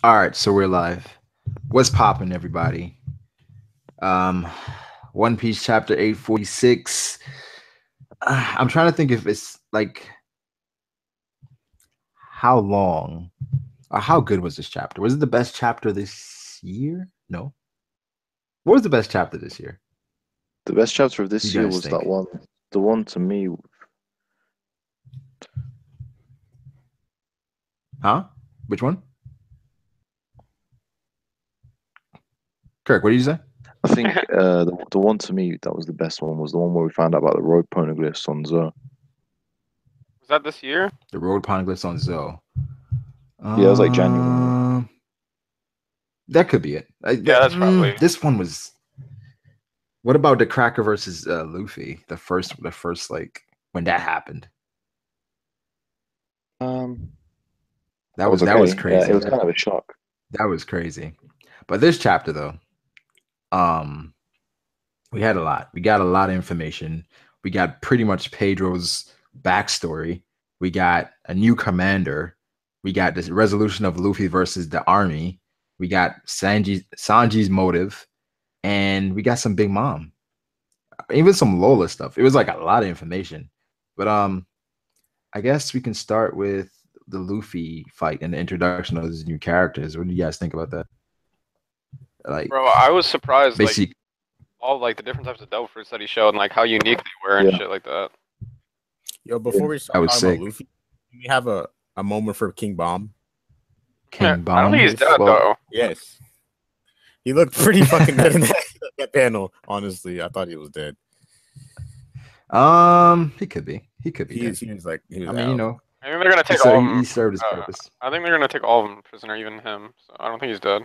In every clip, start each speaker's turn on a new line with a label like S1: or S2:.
S1: All right, so we're live. What's popping, everybody? Um, One Piece chapter 846. I'm trying to think if it's like how long or how good was this chapter? Was it the best chapter this year? No. What was the best chapter this year?
S2: The best chapter of
S1: You
S2: this year
S1: guys
S2: was that
S1: think?
S2: one. The one to me,
S1: Huh? Which one? Kirk, what did you say?
S2: I think the one to me that was the best one was the one where we found out about the road poneglyphs on Zoe.
S3: Was that this year?
S1: The Road Poneglyphs on Zoe.
S2: Yeah, it was like January.
S1: That could be it.
S3: Yeah, that's probably.
S1: This one was. What about the Cracker versus Luffy? The first like when that happened. That
S2: That
S1: was
S2: was
S1: that was
S2: okay. It
S1: crazy.
S2: was kind of a shock.
S1: That was crazy. But this chapter though, um, we had a lot. We got a lot of information. We got pretty much Pedro's backstory. We got a new commander. We got this resolution of Luffy versus the army. We got Sanji's motive, and we got some Big Mom. Even some Lola stuff. It was like a lot of information. But I guess we can start with the Luffy fight and the introduction of these new characters. What do you guys think about that? Like,
S3: Bro, I was surprised, like,
S1: basically,
S3: all, like, the different types of devil fruits that he showed and, like, how unique they were and
S2: Yeah.
S3: shit like that.
S4: Yo, before we
S1: that
S4: start
S1: was
S4: talking
S1: sick.
S4: about Luffy, can we have a moment for King Bomb?
S1: King
S3: I don't think he's
S1: Bomb.
S3: dead, though.
S4: Yes. He looked pretty fucking good in that panel, honestly. I thought he was dead.
S1: He could be. He could be.
S4: He
S1: dead.
S4: was like, he was
S1: I mean,
S4: out.
S1: you know,
S3: I think they're gonna take
S1: so
S3: all of them.
S1: he served his purpose.
S3: I think they're gonna take all of them prisoner, even him. So I don't think he's dead.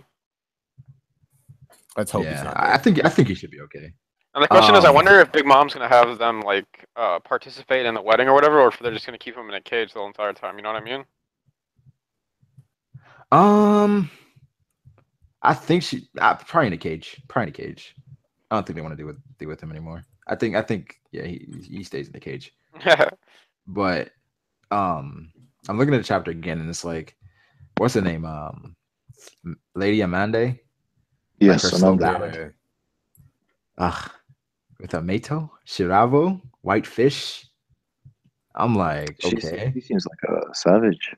S4: Let's hope he's
S1: Yeah,
S4: not
S1: I
S4: dead.
S1: think he should be okay.
S3: And the question is, I
S1: Um,
S3: wonder if Big Mom's gonna have them, like, participate in the wedding or whatever, or if they're just gonna keep him in a cage the whole entire time. You know what I mean?
S1: Um, I think she probably in a cage. Probably in a cage. I don't think they want to deal with him anymore. I think yeah, he stays in the cage.
S3: Yeah.
S1: But I'm looking at the chapter again, and it's like, what's the name? Lady Amande.
S2: Yes,
S1: her slow
S2: Amanda.
S1: ballad. With a Mato, Shiravo, Whitefish. I'm like, okay.
S2: She seems like a savage.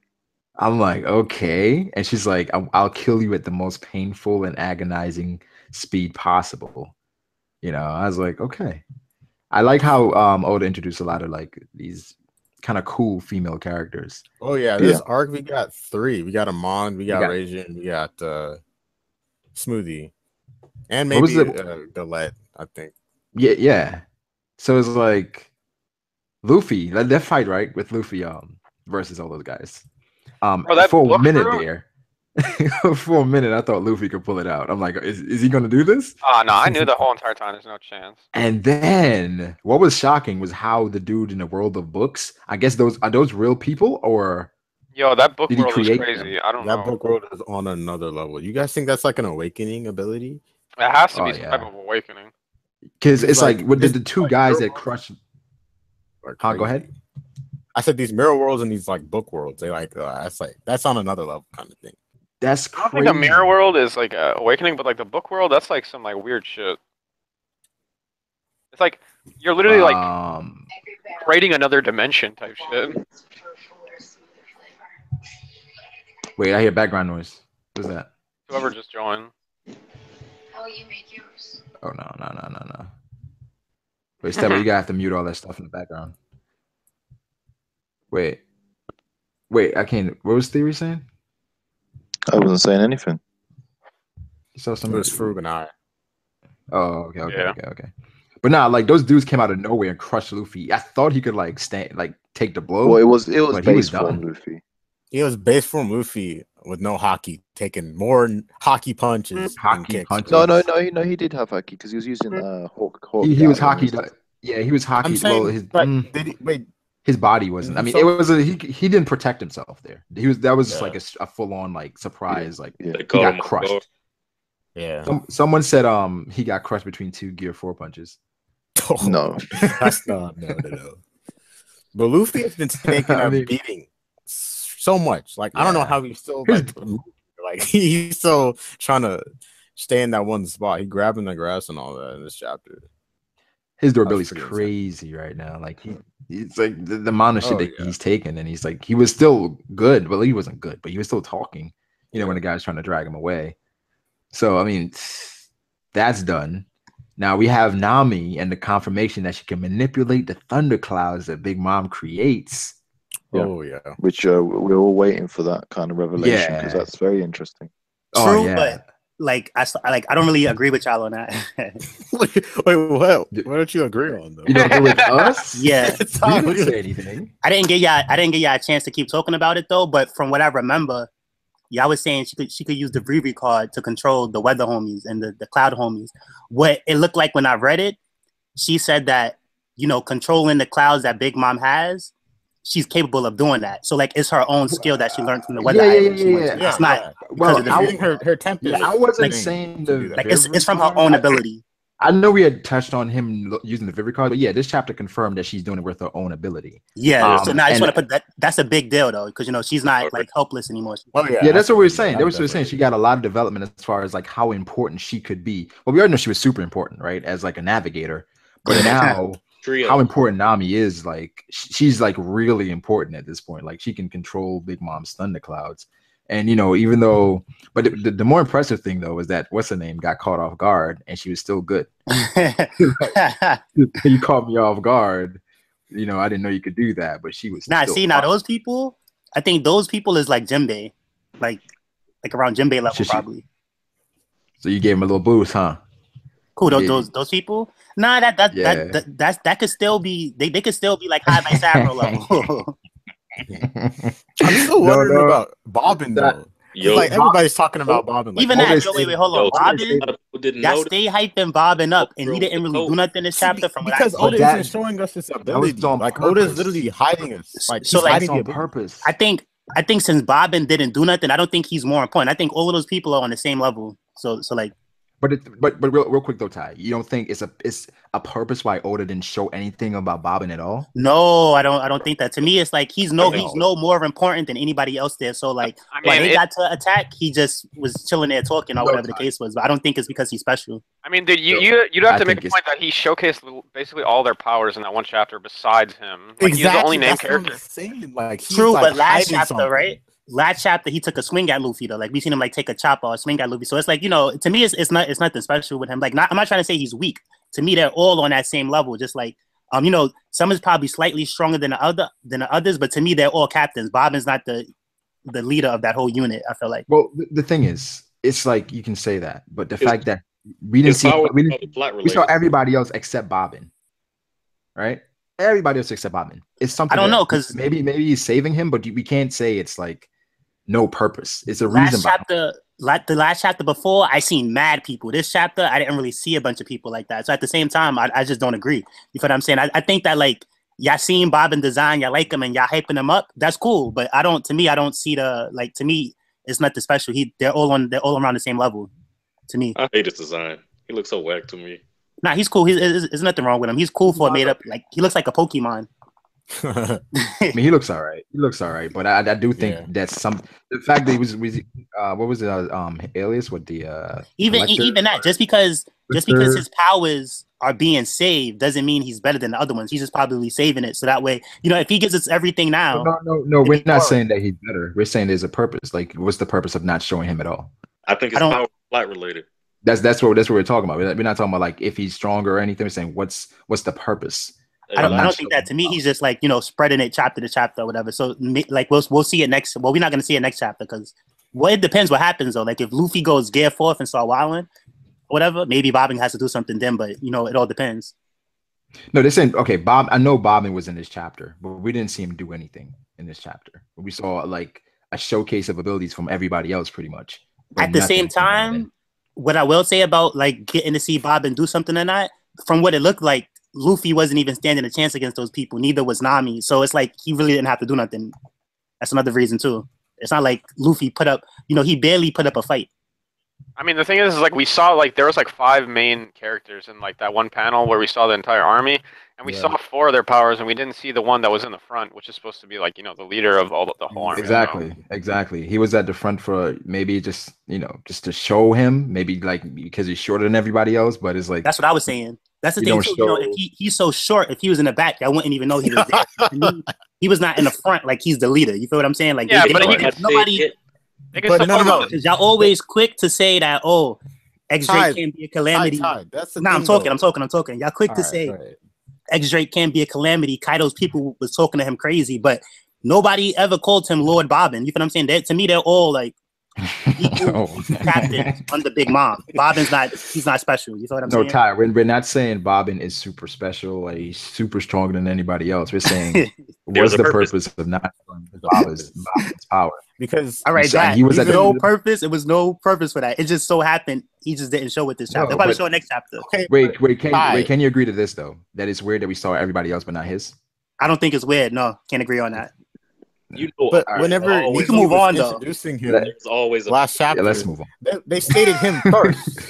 S1: I'm like, okay. And she's like, I'll kill you at the most painful and agonizing speed possible. You know, I was like, okay. I like how Oda introduced a lot of like these kind of cool female characters.
S4: Oh yeah, this arc we got 3. We got Amon, we got Rajin, we got Smoothie, and maybe Galette, I think.
S1: Yeah. So it's like Luffy, that fight, right? With Luffy versus all those guys. For a minute there. For a minute, I thought Luffy could pull it out. I'm like, is he gonna do this?
S3: No, I knew the whole entire time there's no chance.
S1: And then what was shocking was how the dude in the world of books, I guess those real people, or
S3: yo, that book world is crazy.
S1: Them?
S3: I don't know.
S4: That book world is on another level. You guys think that's like an awakening ability?
S3: It has to be some type of awakening.
S1: Because it's like what did the two guys that crushed? Go ahead.
S4: I said these mirror worlds and these like book worlds. They like that's on another level kind of thing.
S1: That's crazy.
S3: I don't think the mirror world is like awakening, but like the book world, that's like some like weird shit. It's like you're literally like creating another dimension type shit.
S1: Wait, I hear background noise. What's that?
S3: Whoever just joined.
S5: Oh, you made yours.
S1: Oh no. Wait, Steph, you gotta have to mute all that stuff in the background. Wait, I can't. What was Theory saying?
S2: I wasn't saying anything.
S1: You saw something.
S4: It was Frug and I.
S1: Oh, okay. But nah, like those dudes came out of nowhere and crushed Luffy. I thought he could like take the blow.
S2: Well, it was base
S1: form
S2: Luffy.
S4: It was base form Luffy with no hockey, taking more hockey punches.
S2: No, he did have hockey because he was using Hawk.
S1: He was hockey. Yeah, he was hockey. His body wasn't. I mean, it was he didn't protect himself there. That was just like a full on like surprise. Like he got crushed.
S4: Yeah.
S1: Someone said he got crushed between 2 Gear 4 punches.
S4: Oh,
S2: no,
S4: that's no. But Luffy has been taking a beating so much. Like I don't know how he's still Like he's so trying to stay in that one spot. He grabbing the grass and all that in this chapter.
S1: His durability's crazy right now. Like it's like the amount of shit that he's taken, and he's like he was still good. Well, he wasn't good, but he was still talking. You know, when the guy's trying to drag him away. So I mean, that's done. Now we have Nami and the confirmation that she can manipulate the thunderclouds that Big Mom creates.
S2: Yeah.
S4: Oh yeah,
S2: which we're all waiting for that kind of revelation because that's very interesting.
S6: True, but like I don't really agree with y'all on that.
S4: Wait, what? What don't you agree on though?
S1: You don't agree with us?
S6: Yeah,
S1: you didn't say anything.
S6: I didn't get y'all a chance to keep talking about it though. But from what I remember, y'all was saying she could use the Brevi card to control the weather homies and the cloud homies. What it looked like when I read it, she said that controlling the clouds that Big Mom has, she's capable of doing that. So like it's her own skill that she learned from the weather island.
S1: Yeah.
S6: It's not
S1: well,
S4: her temp.
S1: Yeah, I wasn't saying
S6: like it's from her own ability.
S1: I know we had touched on him using the Vivi card, but yeah, this chapter confirmed that she's doing it with her own ability.
S6: Yeah, so now I just want to put that. That's a big deal though, because she's not like helpless anymore.
S1: Yeah, that's what we were saying. That was what we were saying. She got a lot of development as far as like how important she could be. Well, we already know she was super important, right, as like a navigator. But now, how important Nami is, like she's like really important at this point. Like she can control Big Mom's thunderclouds. And even though, but the more impressive thing though is that what's her name got caught off guard and she was still good. You caught me off guard. I didn't know you could do that, but she was.
S6: Now those people. I think those people is like Jinbei, like around Jinbei level probably.
S1: So you gave him a little boost, huh?
S6: Cool. Those people. Nah, that could still be. They could still be like high by Sabro level.
S4: I'm still wondering about Bobbin though. Like everybody's talking about Bobbin. Like,
S6: even that. Wait, hold on. Bobbin. Y'all stay hyping Bobbin up, and he didn't really do nothing this chapter. From
S4: because Oda isn't showing us his ability. Like Oda's literally hiding us. Like
S6: so,
S1: like on purpose.
S6: I think since Bobbin didn't do nothing, I don't think he's more important. I think all of those people are on the same level. So like.
S1: But real quick though, Ty, you don't think it's a purpose why Oda didn't show anything about Bobbin at all?
S6: No, I don't think that. To me, it's like he's no more important than anybody else there. So like when they got to attack, he just was chilling there talking or whatever the case was. But I don't think it's because he's special.
S3: I mean, dude, you'd have to make a point that he showcased basically all their powers in that one chapter besides him. Like, exactly. He's the only named character.
S4: Like,
S6: true, but last chapter, right? Last chapter, he took a swing at Luffy though. Like we seen him like take a chopper or swing at Luffy. So it's like to me, it's nothing special with him. Like I'm not trying to say he's weak. To me, they're all on that same level. Just like some is probably slightly stronger than the others, but to me, they're all captains. Bobbin's not the leader of that whole unit. I feel like.
S1: Well, the thing is, it's like you can say that, but the fact that we didn't see, we saw everybody else except Bobbin, right? Everybody else except Bobbin. It's something.
S6: I don't know because
S1: maybe he's saving him, but we can't say it's like. No purpose. It's a reason.
S6: The last chapter before, I seen mad people. This chapter, I didn't really see a bunch of people like that. So at the same time, I just don't agree. You feel what I'm saying? I think that like y'all seen Bobbin design, y'all like him, and y'all hyping him up. That's cool. But I don't see to me, it's nothing special. They're all around the same level. To me,
S7: I hate his design. He looks so whack to me.
S6: Nah, he's cool. There's nothing wrong with him. He's cool for made up. Like he looks like a Pokemon.
S1: I mean, he looks all right. But I do think that's the fact that he was what was it alias with the
S6: even that just because his powers are being saved doesn't mean he's better than the other ones. He's just probably saving it so that way if he gives us everything now.
S1: No, we're not saying that he's better. We're saying there's a purpose. Like, what's the purpose of not showing him at all?
S7: I think it's power flight related.
S1: That's what we're talking about. We're not talking about like if he's stronger or anything. We're saying what's the purpose.
S6: I don't think that. To me, he's just like spreading it chapter to chapter or whatever. So like we'll see it next. Well, we're not gonna see it next chapter because it depends what happens though. Like if Luffy goes gear forth and start wilding, whatever, maybe Bobbin has to do something then. But it all depends.
S1: No, they're saying okay. I know Bobbin was in this chapter, but we didn't see him do anything in this chapter. We saw like a showcase of abilities from everybody else, pretty much.
S6: At the same time, what I will say about like getting to see Bobbin do something or not, from what it looked like. Luffy wasn't even standing a chance against those people. Neither was Nami. So it's like he really didn't have to do nothing. That's another reason too. It's not like Luffy put up, he barely put up a fight.
S3: I mean, the thing is like we saw like there was like 5 main characters in like that one panel where we saw the entire army, and we saw 4 of their powers, and we didn't see the one that was in the front, which is supposed to be like the leader of all the whole army.
S1: Exactly. He was at the front for maybe just just to show him, maybe like because he's shorter than everybody else. But it's like
S6: that's what I was saying. That's the thing too. If he's so short, if he was in the back, I wouldn't even know he was there. He was not in the front like he's the leader. You feel what I'm saying? Like nobody.
S3: But
S6: no. Because y'all always quick to say that, X-Drake can't be a calamity. I'm talking. Y'all quick to say X-Drake can't be a calamity. Kaido's people was talking to him crazy, but nobody ever called him Lord Bobbin. You feel what I'm saying? To me, they're all like equal captains under Big Mom. Bobbin's he's not special. You feel what I'm saying?
S1: No, Ty, we're not saying Bobbin is super special, like he's super stronger than anybody else. We're saying what's the purpose of not Bobbin's power?
S6: Because he was at no purpose. It was no purpose for that. It just so happened he just didn't show it this chapter. They'll probably show it next chapter.
S1: Okay, wait, can you agree to this though? That it's weird that we saw everybody else but not his?
S6: I don't think it's weird. No, can't agree on that.
S4: But whenever
S6: we can move on though.
S4: Introducing him, it's always last chapter.
S1: Let's move on.
S4: They stated him first.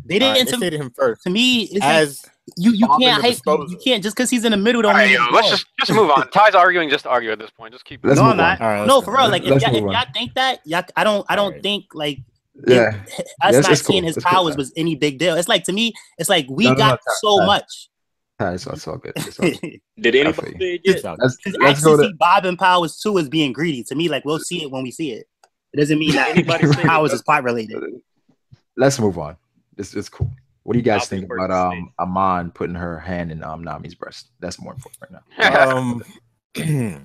S6: They stated him first. To me, it's as you can't hype. You can't just because he's in the middle. Don't mean
S3: let's just move on. Ty's arguing just to argue at this point. Just keep.
S1: No,
S6: I'm not. No, for real. Like if y'all think that, I don't think like. Us not seeing his powers was any big deal. It's like to me, it's like we got so much.
S1: It's all good.
S7: Did anybody
S6: actually see Bobbin powers too as being greedy? To me, like we'll see it when we see it. It doesn't mean that anybody's powers is part related.
S1: Let's move on. It's cool. What do you guys think about Amon putting her hand in Nami's breast? That's more important right
S4: now.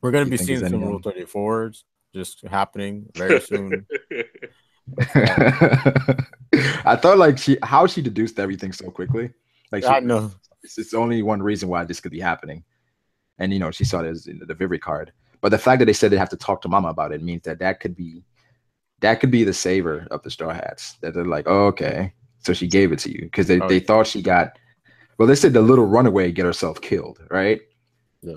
S4: We're gonna be seeing some Rule 34s just happening very soon.
S1: I thought like how she deduced everything so quickly. Like
S4: I know.
S1: It's only one reason why this could be happening. And she saw it as the Vivi card. But the fact that they said they have to talk to Mama about it means that could be the saver of the Straw Hats. That they're like, oh, okay. So she gave it to you. Because they thought she got they said the little runaway get herself killed, right?
S4: Yeah.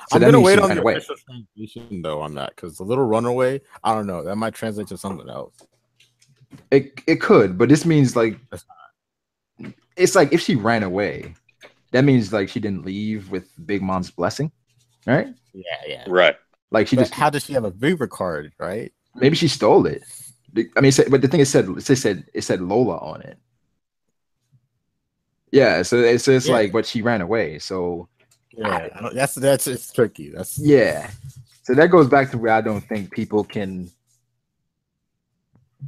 S4: So I'm gonna wait on the official translation though on that, because the little runaway, I don't know, that might translate to something else.
S1: It could, but this means like it's like if she ran away, that means like she didn't leave with Big Mom's blessing, right?
S4: Yeah.
S7: Right.
S1: Like
S4: how does she have a Viva card, right?
S1: Maybe she stole it. I mean, but the thing is, it said Lola on it. Yeah, so it's like, but she ran away. So
S4: yeah, that's it's tricky.
S1: So that goes back to where I don't think people can,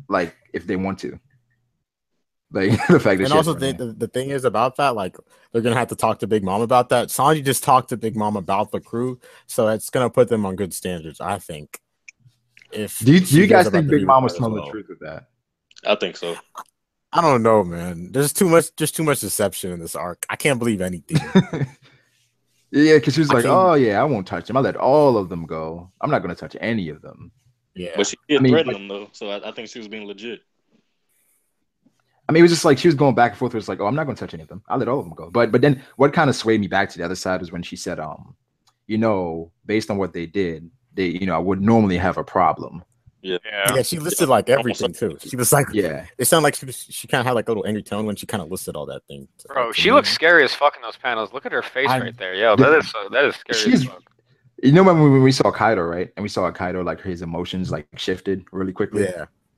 S1: like, if they want to. Like the fact that,
S4: and also the thing is about that, like they're gonna have to talk to Big Mom about that. Sanji just talked to Big Mom about the crew, so it's gonna put them on good standards, I think. If
S1: do you guys think Big Mom was telling the truth with that?
S7: I think so.
S4: I don't know, man. There's too much deception in this arc. I can't believe anything.
S1: Yeah, because she was like, "Oh yeah, I won't touch them. I let all of them go. I'm not gonna touch any of them."
S4: Yeah,
S7: but she did threaten them though, so I think she was being legit.
S1: I mean, it was just like she was going back and forth. It was like, oh, I'm not going to touch any of them. I'll let all of them go. But then what kind of swayed me back to the other side was when she said, based on what they did, I would normally have a problem.
S7: Yeah.
S4: She listed like everything too. She was like, it sounded like she kind of had like a little angry tone when she kind of listed all that thing.
S3: Bro, she looks scary as fuck in those panels. Look at her face right there. Yo, that is scary as fuck.
S1: You know when we saw Kaido, right? And we saw Kaido, like his emotions like shifted really quickly.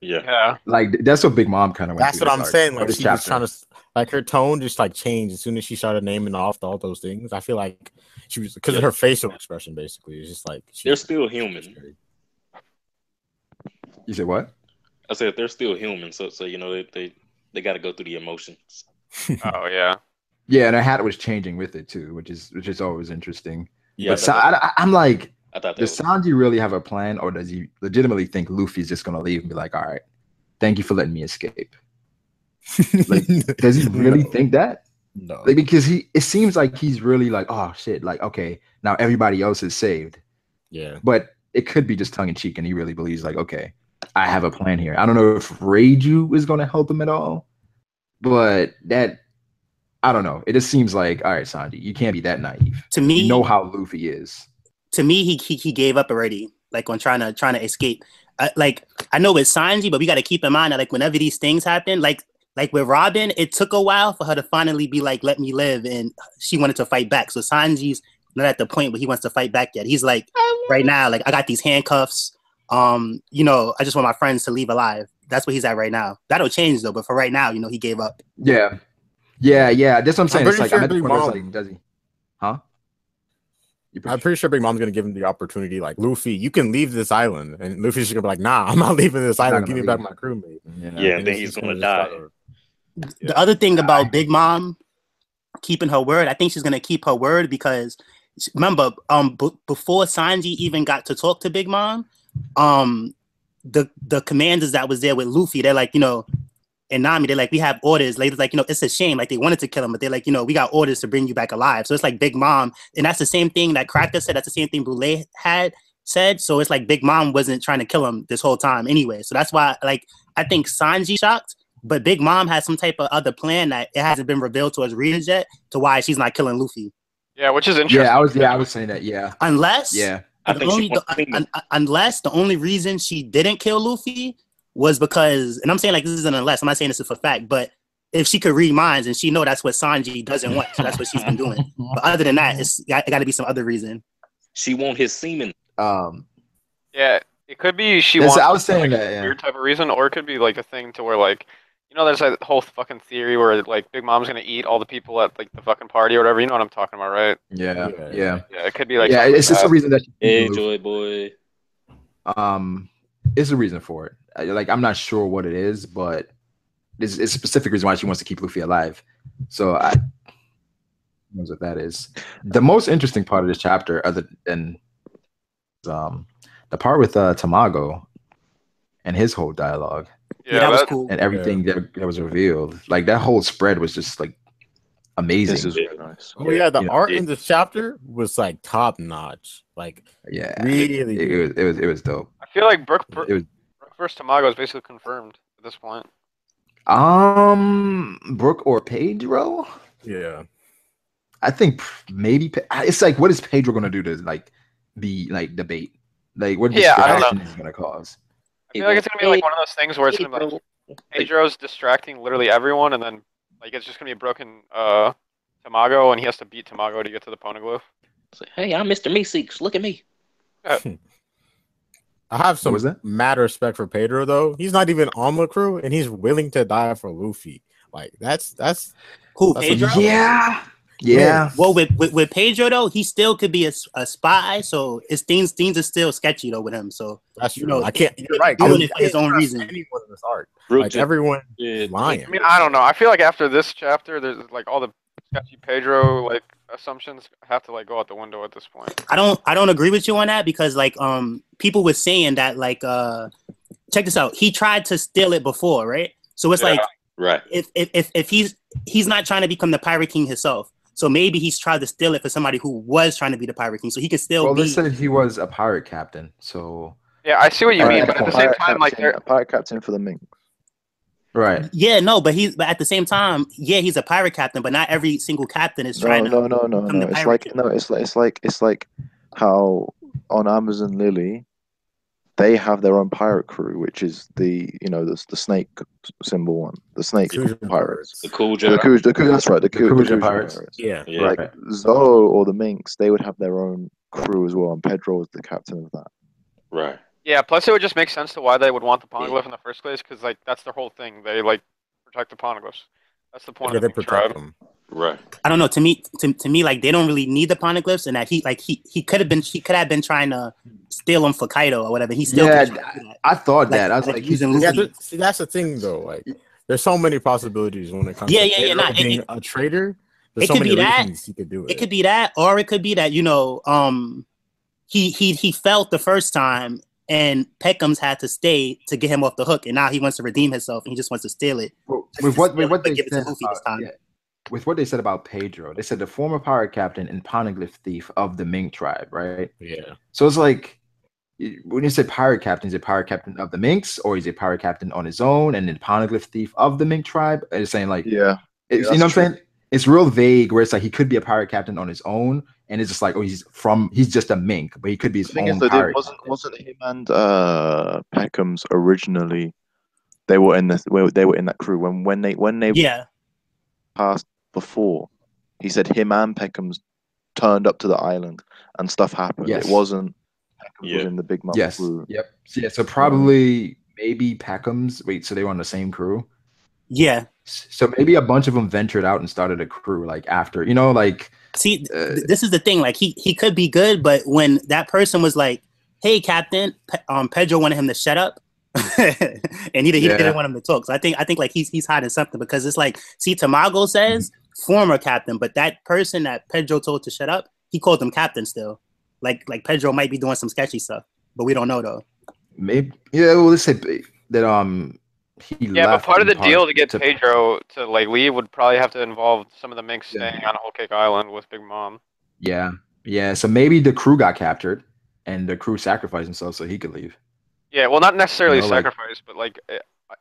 S7: Yeah.
S1: Like that's what Big Mom kind of went
S4: through. That's what I'm saying. Like she was trying to, like her tone just like changed as soon as she started naming off all those things. I feel like she was because of her facial expression. Basically, it's just like
S7: they're still human.
S1: You said what?
S7: I said they're still human. So they got to go through the emotions.
S3: Oh yeah.
S1: Yeah, and her hat was changing with it too, which is always interesting.
S7: Yeah,
S1: but I'm like.
S7: Does
S1: Sanji really have a plan, or does he legitimately think Luffy's just gonna leave and be like, "All right, thank you for letting me escape"? Like, does he really think that?
S4: No,
S1: like, because it seems like he's really like, "Oh shit!" Like, okay, now everybody else is saved.
S4: Yeah,
S1: but it could be just tongue in cheek, and he really believes like, "Okay, I have a plan here." I don't know if Reiju is gonna help him at all, but I don't know. It just seems like, all right, Sanji, you can't be that naive.
S6: To me,
S1: you know how Luffy is.
S6: To me, he gave up already, like on trying to escape. like I know it's Sanji, but we got to keep in mind that like whenever these things happen, like with Robin, it took a while for her to finally be like, "Let me live," and she wanted to fight back. So Sanji's not at the point where he wants to fight back yet. He's like, right now, like I got these handcuffs. You know, I just want my friends to leave alive. That's where he's at right now. That'll change though, but for right now, you know, he gave up.
S1: Yeah. That's what I'm saying. It's like, I'm like, does he? Huh?
S4: I'm pretty sure Big Mom's gonna give him the opportunity. Like, Luffy, you can leave this island, and Luffy's just gonna be like, "Nah, I'm not leaving this island. Give me back my crewmate."
S7: Yeah, and then he's gonna die.
S6: The other thing about Big Mom keeping her word, I think she's gonna keep her word because remember, before Sanji even got to talk to Big Mom, the commanders that was there with Luffy, they're like, you know, and Nami, they're like, we have orders. Later, like, you know, it's a shame. Like, they wanted to kill him, but they're like, you know, we got orders to bring you back alive. So it's like Big Mom, and that's the same thing that Cracker said. That's the same thing Boulay had said. So it's like Big Mom wasn't trying to kill him this whole time anyway. So that's why, like, I think Sanji shocked, but Big Mom has some type of other plan that it hasn't been revealed to us readers yet to why she's not killing Luffy.
S3: Yeah, which is interesting.
S1: I was saying that. Yeah.
S6: Unless,
S1: unless
S6: the only reason she didn't kill Luffy was because, and I'm saying like this isn't unless, I'm not saying this is for fact, but if she could read minds and she know that's what Sanji doesn't want, so that's what she's been doing. But other than that, it got to be some other reason.
S7: She want his semen.
S3: Yeah, it could be she wants.
S1: I was saying
S3: like,
S1: that
S3: weird type of reason, or it could be like a thing to where like, you know, there's that whole fucking theory where like Big Mom's gonna eat all the people at like the fucking party or whatever. You know what I'm talking about, right?
S1: Yeah.
S3: Yeah, it could be like.
S1: Yeah, it's just a reason that.
S7: Hey, Joy Boy.
S1: It's a reason for it. Like, I'm not sure what it is, but it's a specific reason why she wants to keep Luffy alive. So I knows what that is. The most interesting part of this chapter, other than the part with Tamago and his whole dialogue.
S6: Yeah, that was cool.
S1: And everything that was revealed. Like, that whole spread was just like amazing.
S2: This is really nice.
S4: Oh yeah, the art in this chapter was like top notch. Like, really,
S1: it was dope.
S3: I feel like Brook versus Tamago is basically confirmed at this point.
S1: Brook or Pedro?
S4: Yeah,
S1: I think maybe it's like, what is Pedro gonna do to like be like debate? Like, what distraction is gonna cause?
S3: I feel like it's gonna be like one of those things where it's gonna be like Pedro's distracting literally everyone, and then like it's just gonna be a broken Tamago, and he has to beat Tamago to get to the poneglyph.
S7: Say, hey, I'm Mr. Meeseeks. Look at me.
S4: I have some mad respect for Pedro though. He's not even on the crew, and he's willing to die for Luffy. Like, that's
S6: who,
S4: that's
S6: Pedro?
S1: Yeah.
S6: Well, with Pedro though, he still could be a spy. So it's things are still sketchy though with him. So
S4: that's true.
S6: You know,
S4: I can't. You're right.
S6: Doing it for his own reason.
S4: Anyone in this art, like everyone, lying.
S3: I mean, I don't know. I feel like after this chapter, there's like all the sketchy Pedro like assumptions have to like go out the window at this point.
S6: I don't agree with you on that because like people were saying that like check this out. He tried to steal it before, right? So it's like
S7: right.
S6: If he's not trying to become the Pirate King himself. So maybe he's tried to steal it for somebody who was trying to be the Pirate King, so he could still be.
S1: Well, they said he was a pirate captain, so.
S3: Yeah, I see what you mean, but at the same time, like
S2: a pirate captain for the Mink.
S1: Right.
S6: Yeah, no, but at the same time, yeah, he's a pirate captain, but not every single captain is trying to.
S2: No. It's like how on Amazon Lily, they have their own pirate crew, which is the snake symbol one, the snake pirates,
S7: the Kuja.
S2: That's right, the Kuja
S1: pirates.
S6: Yeah.
S2: Like Zoe or the Minks, they would have their own crew as well, and Pedro was the captain of that.
S7: Right.
S3: Yeah. Plus, it would just make sense to why they would want the poneglyph in the first place, because like that's their whole thing. They like protect the poneglyphs. That's the point of the tribe.
S4: Them.
S7: Right.
S6: I don't know. To me, like they don't really need the poneglyphs, and that he could have been trying to steal them for Kaido or whatever. He still
S1: I thought that. I was like
S6: using
S4: see, that's the thing though. Like, there's so many possibilities when it comes to being a traitor. There's so many reasons he could do it.
S6: It could be that, or it could be that he felt the first time, and Peckham's had to stay to get him off the hook, and now he wants to redeem himself, and he just wants to steal it.
S1: With what they said about Pedro, they said the former pirate captain and poneglyph thief of the Mink tribe, right?
S4: Yeah.
S1: So it's like, when you say pirate captain, is it pirate captain of the Minks, or is it pirate captain on his own and then poneglyph thief of the Mink tribe? It's saying like, you know what I'm saying? It's real vague, where it's like he could be a pirate captain on his own, and it's just like, he's just a Mink, but he could be his own pirate.
S2: Wasn't him and Peckham's originally they were in that crew when they
S6: Yeah.
S2: passed before. He said him and Peckham's turned up to the island and stuff happened.
S1: Yes.
S2: It wasn't Peckham
S7: Yeah.
S2: was in the Big Mom
S1: Yes.
S2: crew.
S1: Yep. Yeah. So probably maybe Peckham's. Wait. So they were on the same crew.
S6: Yeah.
S1: So maybe a bunch of them ventured out and started a crew like after, you know, like.
S6: See, this is the thing. Like he could be good, but when that person was like, "Hey, Captain," Pedro wanted him to shut up, and he didn't want him to talk. So I think like he's hiding something, because it's like, see, Tamago says former captain, but that person that Pedro told to shut up, he called him captain still. Like Pedro might be doing some sketchy stuff, but we don't know though.
S1: Maybe well, let's say that he
S3: Yeah, but
S1: left
S3: part of
S1: in
S3: the deal to get Pedro to like leave would probably have to involve some of the mix staying on Whole Cake Island with Big Mom.
S1: Yeah. So maybe the crew got captured, and the crew sacrificed themselves so he could leave.
S3: Yeah, well, not necessarily
S1: like-
S3: sacrifice, but like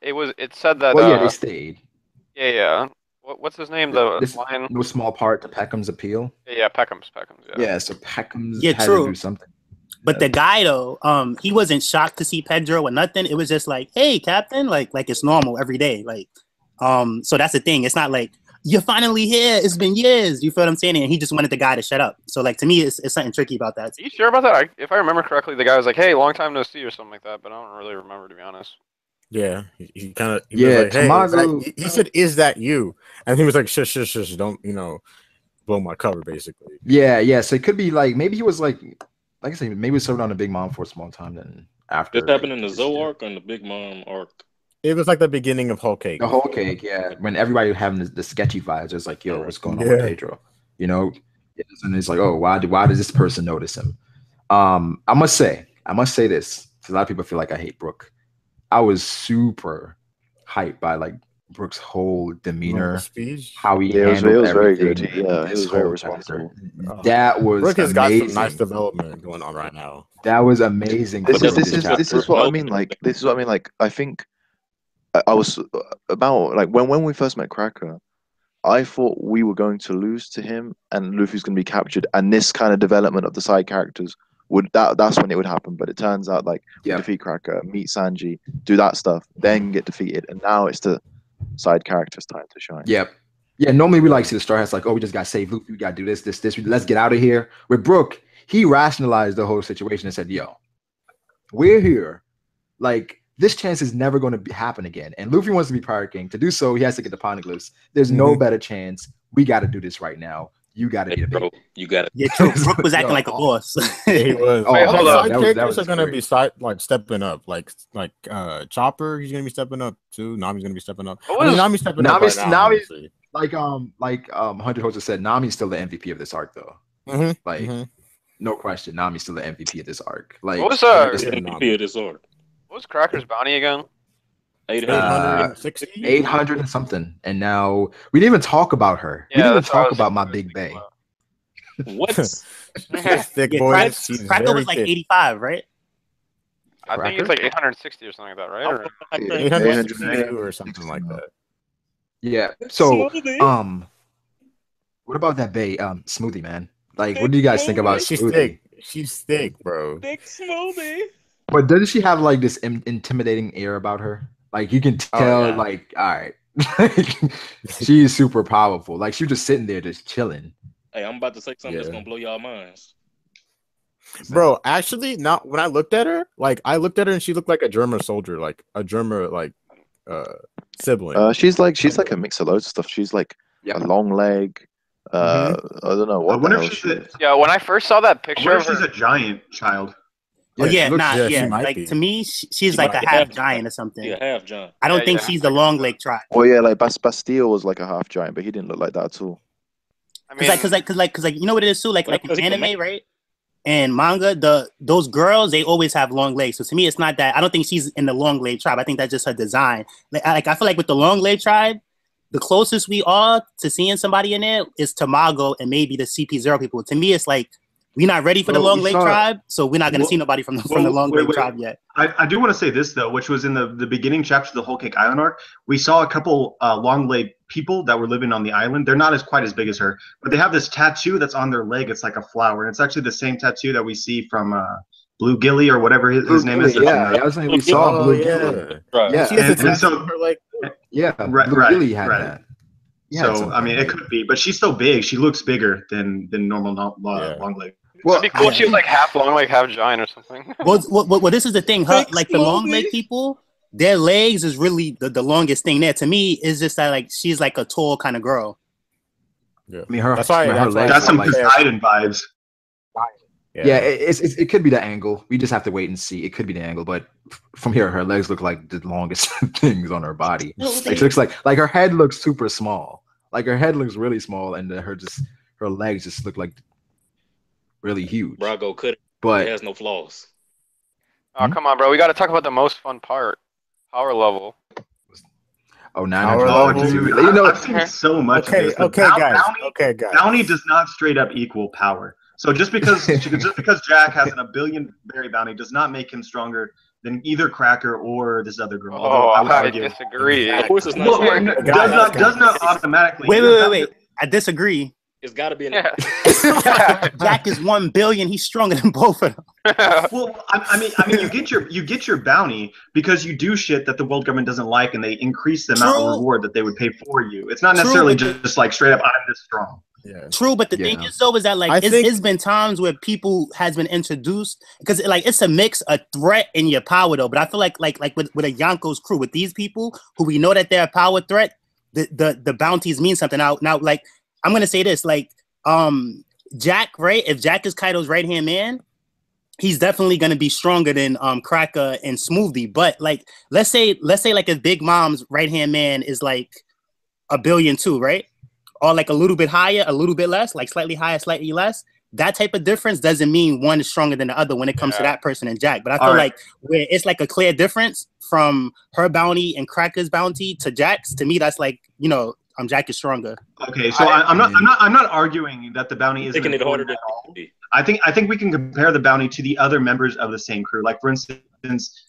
S3: it said that.
S1: Well, yeah, they stayed.
S3: Yeah. What's his name? The
S1: This
S3: lion.
S1: no small part to Peckham's appeal.
S3: Yeah, Peckham's.
S1: Yeah, so Peckham's
S6: Yeah,
S1: had
S6: true.
S1: to do something.
S6: But the guy though, he wasn't shocked to see Pedro or nothing. It was just like, "Hey, Captain," like it's normal every day. Like, so that's the thing. It's not like you're finally here. It's been years. You feel what I'm saying? And he just wanted the guy to shut up. So like to me, it's something tricky about that.
S3: Are you sure about that? If I remember correctly, the guy was like, "Hey, long time no see" or something like that. But I don't really remember, to be honest.
S4: Yeah, he kind of
S1: Yeah,
S4: was like, hey,
S1: Tamago-
S4: he said, "Is that you?" And he was like, "Shush, don't blow my cover," basically.
S1: Yeah. So it could be like maybe he was like I said, maybe he was serving on the Big Mom for a small time. Then after
S7: This happened in the Zoe arc or in the Big Mom arc?
S4: It was like the beginning of Whole Cake.
S1: The Whole Cake, yeah. When everybody was having the sketchy vibes, it's like, yo, what's going on with Pedro? You know, and it's like, oh, why does this person notice him? I must say this, because a lot of people feel like I hate Brooke. I was super hyped by like Brooke's whole demeanor,
S4: speech.
S1: how he
S2: it was
S1: handled
S2: very good.
S1: everything.
S2: Yeah, he
S1: This
S2: was very
S1: whole
S2: responsible.
S1: chapter. That was
S4: Brooke has
S1: amazing.
S4: got some nice development going on right now.
S1: That was amazing.
S2: This
S1: for
S2: is what I mean. Like this is what I mean. Like I think I was about like when we first met Cracker, I thought we were going to lose to him and Luffy's going to be captured, and this kind of development of the side characters that's when it would happen. But it turns out like we defeat Cracker, meet Sanji, do that stuff, then get defeated, and now it's the side characters' time to shine.
S1: Yep. Yeah, normally we like see the Straw Hats like, oh, we just got to save Luffy, we got to do this, let's get out of here. With Brooke, he rationalized the whole situation and said, yo, we're here. Like, this chance is never going to happen again. And Luffy wants to be Pirate King. To do so, he has to get the Poneglyphs. There's no better chance. We got to do this right now. You got to be the big.
S7: You got it.
S6: Yeah, true. Brooke was acting like a boss.
S4: He was.
S3: Wait, hold
S4: side
S3: up.
S4: characters are gonna be stepping up. Like Chopper, he's gonna be stepping up too. Nami's gonna be stepping up. Nami's stepping up right now. Honestly.
S1: Like 100 Hosts said, Nami's still the MVP of this arc, though. No question, Nami's still the MVP of this arc. Like,
S3: what was
S7: MVP of this arc?
S3: What was Cracker's bounty again?
S4: 860,
S1: 800 and something. And now we didn't even talk about her.
S3: Yeah,
S1: we didn't even
S3: that's what I
S1: talk
S3: was
S1: about my
S3: thinking
S1: Big Bay.
S3: about.
S7: What?
S4: She's thick,
S6: Yeah,
S4: boys. She's
S6: Cracker
S4: very
S6: was like
S4: thick.
S6: 85, right?
S3: I think it's like 860 or something like that, right? Or-
S4: 862 or something like that.
S1: Yeah. So, what about that Bay Smoothie, man? Like, what do you guys think about
S4: She's
S1: Smoothie?
S4: thick. She's thick, bro.
S7: Big Smoothie.
S1: But doesn't she have like this intimidating air about her? Like, you can tell,
S7: yeah.
S1: like, all right, she's super powerful. Like, she was just sitting there, just chilling.
S7: Hey, I'm about to say something that's gonna blow y'all minds.
S4: Bro, actually, not when I looked at her, and she looked like a German soldier, like a German sibling.
S2: She's like a mix of loads of stuff. She's like a long leg. I don't know what the hell she is.
S3: Yeah, when I first saw that
S8: I
S3: picture
S8: wonder
S3: of
S8: if
S3: her,
S8: she's a giant child.
S6: Oh yeah,
S4: she might
S6: like
S4: be.
S6: to me, she's like a half giant or something.
S7: Yeah, half giant.
S6: I don't
S3: Yeah,
S6: think
S3: yeah.
S6: she's the long leg tribe.
S2: Well, yeah, like Bastille was like a half giant, but he didn't look like that at all.
S3: I mean,
S6: Cause you know what it is too. Like in
S7: because he can
S6: anime,
S7: make-
S6: right? And manga, those girls they always have long legs. So to me, it's not that. I don't think she's in the long leg tribe. I think that's just her design. Like I feel like with the long leg tribe, the closest we are to seeing somebody in there is Tamago and maybe the CP0 people. To me, it's like we're not ready for the long leg tribe, so we're not going to see nobody from the long leg tribe yet.
S8: I do want to say this though, which was in the beginning chapter of the Whole Cake Island arc. We saw a couple long leg people that were living on the island. They're not quite as big as her, but they have this tattoo that's on their leg. It's like a flower, and it's actually the same tattoo that we see from Blue Gilly or whatever his name is.
S1: Yeah, I was saying we saw Blue Gilly.
S7: Right.
S1: Yeah,
S4: She has a
S8: And
S4: tattoo
S8: so-
S4: on her leg.
S1: yeah,
S8: Right,
S1: Blue
S8: right,
S1: Gilly had
S8: right.
S1: that. He had
S8: So
S1: something
S8: I mean, it
S1: like-
S8: could be, but she's so big. She looks bigger than normal
S4: Yeah.
S8: long leg.
S1: Well,
S3: It'd be cool if she was like half long, like half giant or something.
S6: Well, this is the thing. Her,
S7: Big
S6: like the long
S7: smoothie.
S6: leg people, their legs is really the longest thing there. To me, it's just that like she's like a tall kind of girl.
S4: Yeah.
S1: I mean, her
S4: That's why-
S1: her
S4: that's why-
S1: legs
S8: That's
S1: are
S8: some
S1: like,
S8: Poseidon vibes.
S1: yeah, it could be the angle. We just have to wait and see. It could be the angle, but from here, her legs look like the longest things on her body. Like, she looks like her head looks super small. Like her head looks really small, and her legs just look like really huge.
S7: Brago could. It
S1: But
S7: has no flaws.
S3: Oh, come on, bro. We got to talk about the most fun part. Power level.
S1: oh,
S4: Power
S1: 900.
S8: Oh,
S4: level.
S8: dude,
S1: You know,
S8: I've seen so much of
S4: Okay,
S8: this. The
S4: okay, guys.
S8: Bounty,
S4: Okay, guys.
S8: bounty does not straight up equal power. So just because Jack has a billion berry bounty does not make him stronger than either Cracker or this other girl. Although
S3: Oh,
S8: I would
S3: I
S8: argue.
S3: disagree.
S7: Of course, it's not.
S8: Well,
S7: straight.
S8: no,
S4: Guys,
S8: does not automatically.
S6: Wait. I disagree.
S7: It's got to be.
S3: Yeah.
S6: Jack is 1 billion. He's stronger than both of them.
S8: Well, I mean, you get your bounty because you do shit that the world government doesn't like, and they increase the amount
S6: True.
S8: of reward that they would pay for you. It's not
S6: True,
S8: necessarily
S6: but
S8: just like straight up, I'm this strong.
S4: Yeah.
S6: True, but the thing
S1: Yeah.
S6: is though is that like
S4: I think-
S6: it's been times where people has been introduced because like it's a mix of threat and your power though. But I feel like with a Yonko's crew with these people who we know that they're a power threat, the bounties mean something. Now like I'm gonna say this like Jack, right? If Jack is Kaido's right hand man, he's definitely gonna be stronger than Cracker and Smoothie. But like let's say like if Big Mom's right hand man is like 1 billion too, right? Or like a little bit higher, a little bit less, like slightly higher, slightly less. That type of difference doesn't mean one is stronger than the other when it comes to that person and Jack. But I feel
S8: All right.
S6: like where it's like a clear difference from her bounty and Cracker's bounty to Jack's, to me, that's like, Jack is stronger.
S8: Okay, so I'm not arguing that the bounty isn't
S7: Making it harder
S8: important
S7: to
S8: at all.
S7: be.
S8: I think we can compare the bounty to the other members of the same crew. Like for instance,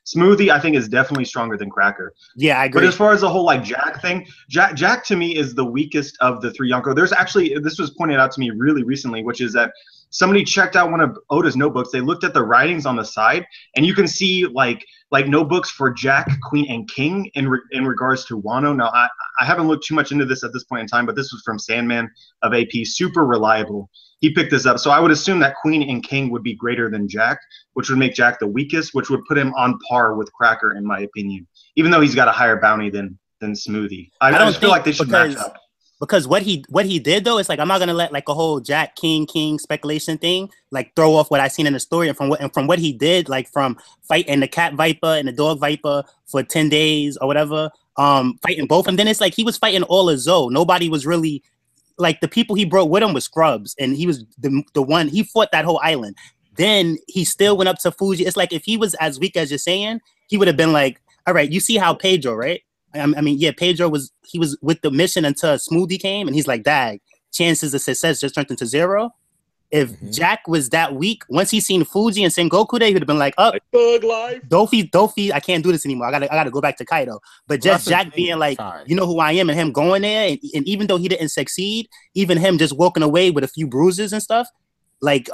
S8: Smoothie I think is definitely stronger than Cracker.
S6: Yeah, I
S8: But
S6: agree.
S8: as far as the whole like Jack thing, Jack to me is the weakest of the three Yonko. There's actually, this was pointed out to me really recently, which is that somebody checked out one of Oda's notebooks. They looked at the writings on the side, and you can see like notebooks for Jack, Queen, and King in regards to Wano. Now I haven't looked too much into this at this point in time, but this was from Sandman of AP, super reliable. He picked this up, so I would assume that Queen and King would be greater than Jack, which would make Jack the weakest, which would put him on par with Cracker, in my opinion. Even though he's got a higher bounty than Smoothie, I
S6: don't
S8: just feel like they
S6: think
S8: should match up.
S6: Because what he did though is like I'm not gonna let like a whole Jack King speculation thing like throw off what I seen in the story and from what he did, like from fighting the cat viper and the dog viper for 10 days or whatever, fighting both, and then it's like he was fighting all of Zoe. Nobody was really like the people he brought with him was scrubs, and he was the one he fought that whole island. Then he still went up to Fuji. It's like if he was as weak as you're saying, he would have been like, all right, you see how Pedro, right? I mean, yeah, Pedro was with the mission until Smoothie came, and he's like, dag, chances of success just turned into 0. If Jack was that weak, once he seen Fuji and Sengoku there, he would have been like, oh,
S7: Thug life.
S6: Dofi, I can't do this anymore. I gotta go back to Kaido. But
S4: Well,
S6: just
S4: that's the
S6: Jack
S4: thing,
S6: being like,
S4: Ty.
S6: you know who I am, and him going there, and even though he didn't succeed, even him just walking away with a few bruises and stuff, like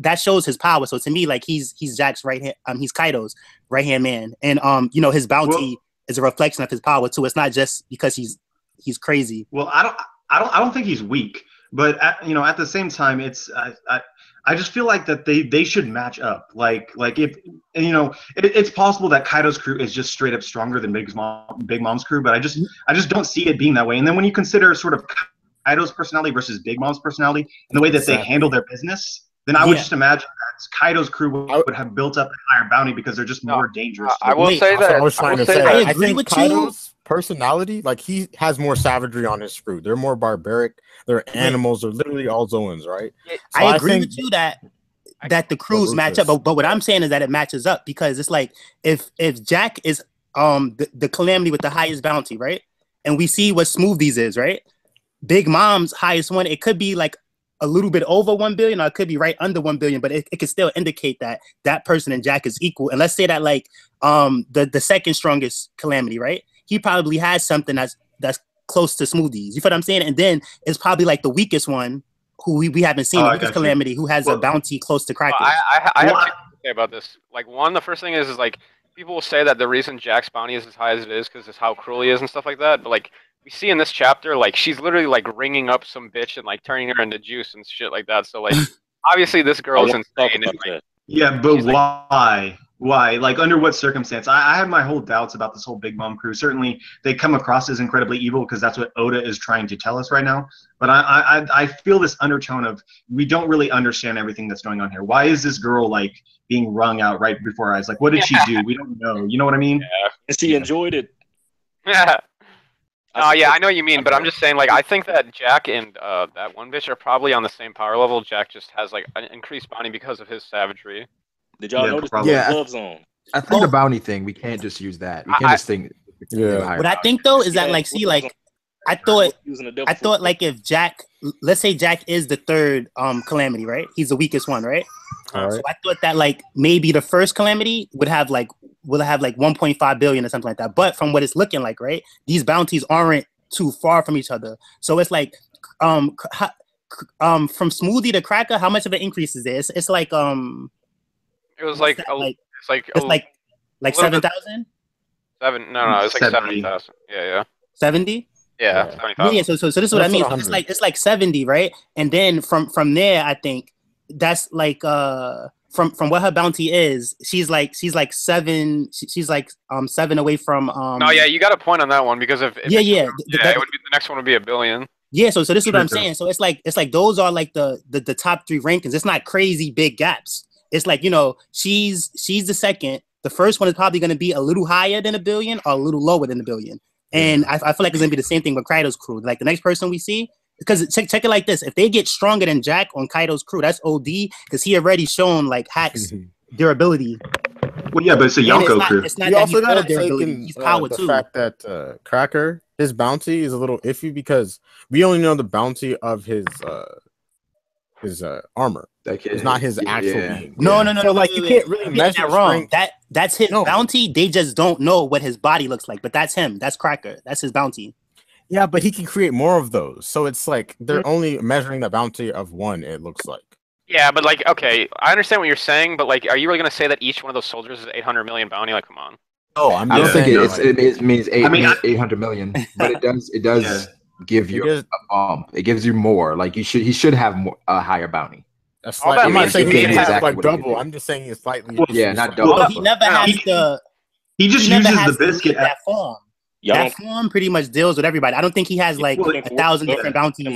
S6: that shows his power. So to me, like he's Jack's right hand, he's Kaido's right hand man, and his bounty is a reflection of his power too. It's not just because he's crazy.
S8: Well, I don't think he's weak, but at the same time, it's I just feel like that they should match up. Like if it's possible that Kaido's crew is just straight up stronger than Big Mom's crew, but I just don't see it being that way. And then when you consider sort of Kaido's personality versus Big Mom's personality and the way that they handle their business, then I would just imagine that Kaido's crew would have built up a higher bounty because they're just more dangerous.
S3: I will say
S4: That's what
S3: that.
S4: I was trying to
S3: will
S4: say.
S3: that-
S6: I
S4: I
S6: agree
S4: think
S6: with you.
S4: Kaido's personality, like he has more savagery on his crew. They're more barbaric. They're animals. They're literally all Zoans, right? So
S6: I agree
S4: think
S6: with you that the crews match up, but what I'm saying is that it matches up because it's like if Jack is the calamity with the highest bounty, right? And we see what Smoothies is, right? Big Mom's highest one, it could be like a little bit over 1 billion, or it could be right under 1 billion, but it could still indicate that that person and Jack is equal. And let's say that like the second strongest calamity, right? He probably has something that's close to Smoothies. You feel what I'm saying? And then it's probably like the weakest one who we haven't seen, the weakest calamity, who has a bounty close to Cracker.
S3: I say about this. Like, the first thing is like people will say that the reason Jack's bounty is as high as it is because it's how cruel he is and stuff like that. But like we see in this chapter, like she's literally like ringing up some bitch and like turning her into juice and shit like that. So like obviously this girl is insane. And, like,
S8: yeah, but why? Why? Like, under what circumstance? I have my whole doubts about this whole Big Mom crew. Certainly, they come across as incredibly evil because that's what Oda is trying to tell us right now. But I feel this undertone of we don't really understand everything that's going on here. Why is this girl like being wrung out right before our eyes? Like, what did she do? We don't know. You know what I mean?
S7: Yeah. And she enjoyed it.
S3: Yeah. Oh yeah, I know what you mean, but I'm just saying, like, I think that Jack and that one bitch are probably on the same power level. Jack just has like an increased bounty because of his savagery.
S7: Did y'all notice the gloves on?
S1: I think the bounty thing, we can't just use that. We can't just think.
S4: Yeah.
S6: What I think though is that like, see, like, I thought like if Jack, let's say Jack is the third calamity, right? He's the weakest one, right? So I thought that like maybe the first calamity would have like 1.5 billion or something like that. But from what it's looking like, right, these bounties aren't too far from each other. So it's like from Smoothie to Cracker, how much of an increase is there? It's like
S3: it was like
S6: it's like 7,000.
S3: No, it's like 70,000. Yeah.
S6: 70.
S3: Yeah, 70,000.
S6: Yeah. So this is what I mean. So it's like 70, right? And then from there, I think that's like from what her bounty is, she's like 7. She's like 7 away from.
S3: No, yeah, you got a point on that one because if it would be the next one would be 1 billion.
S6: Yeah, so this is what I'm saying. So it's like those are like the top 3 rankings. It's not crazy big gaps. It's like, you know, she's the second. The first one is probably going to be a little higher than 1 billion or a little lower than 1 billion. And I feel like it's going to be the same thing with Kaido's crew. Like the next person we see, because check it like this. If they get stronger than Jack on Kaido's crew, that's OD because he already shown like hacks durability.
S8: Well, yeah, but it's a Yonko crew.
S6: It's not that he's durability. He's power
S4: the
S6: too.
S4: The fact that Cracker, his bounty is a little iffy because we only know the bounty of his armor. It's not his actual being.
S6: No.
S4: So like you can't really measure
S6: that wrong. That's his bounty. They just don't know what his body looks like. But that's him. That's Cracker. That's his bounty.
S4: Yeah, but he can create more of those. So it's like they're only measuring the bounty of one. It looks like.
S3: Yeah, but like, okay, I understand what you're saying, but like, are you really gonna say that each one of those soldiers is 800 million bounty? Like, come on.
S4: Oh,
S1: I don't think it means 800 million, but it does give you a bump. It gives you more. Like he should have a higher bounty.
S4: I'm not saying he has like double. I'm just saying it's slightly.
S1: Not double.
S6: Well, he never has the.
S8: He just uses the biscuit
S6: that form. That form pretty much deals with everybody. I don't think he has like 1,000 different bounties.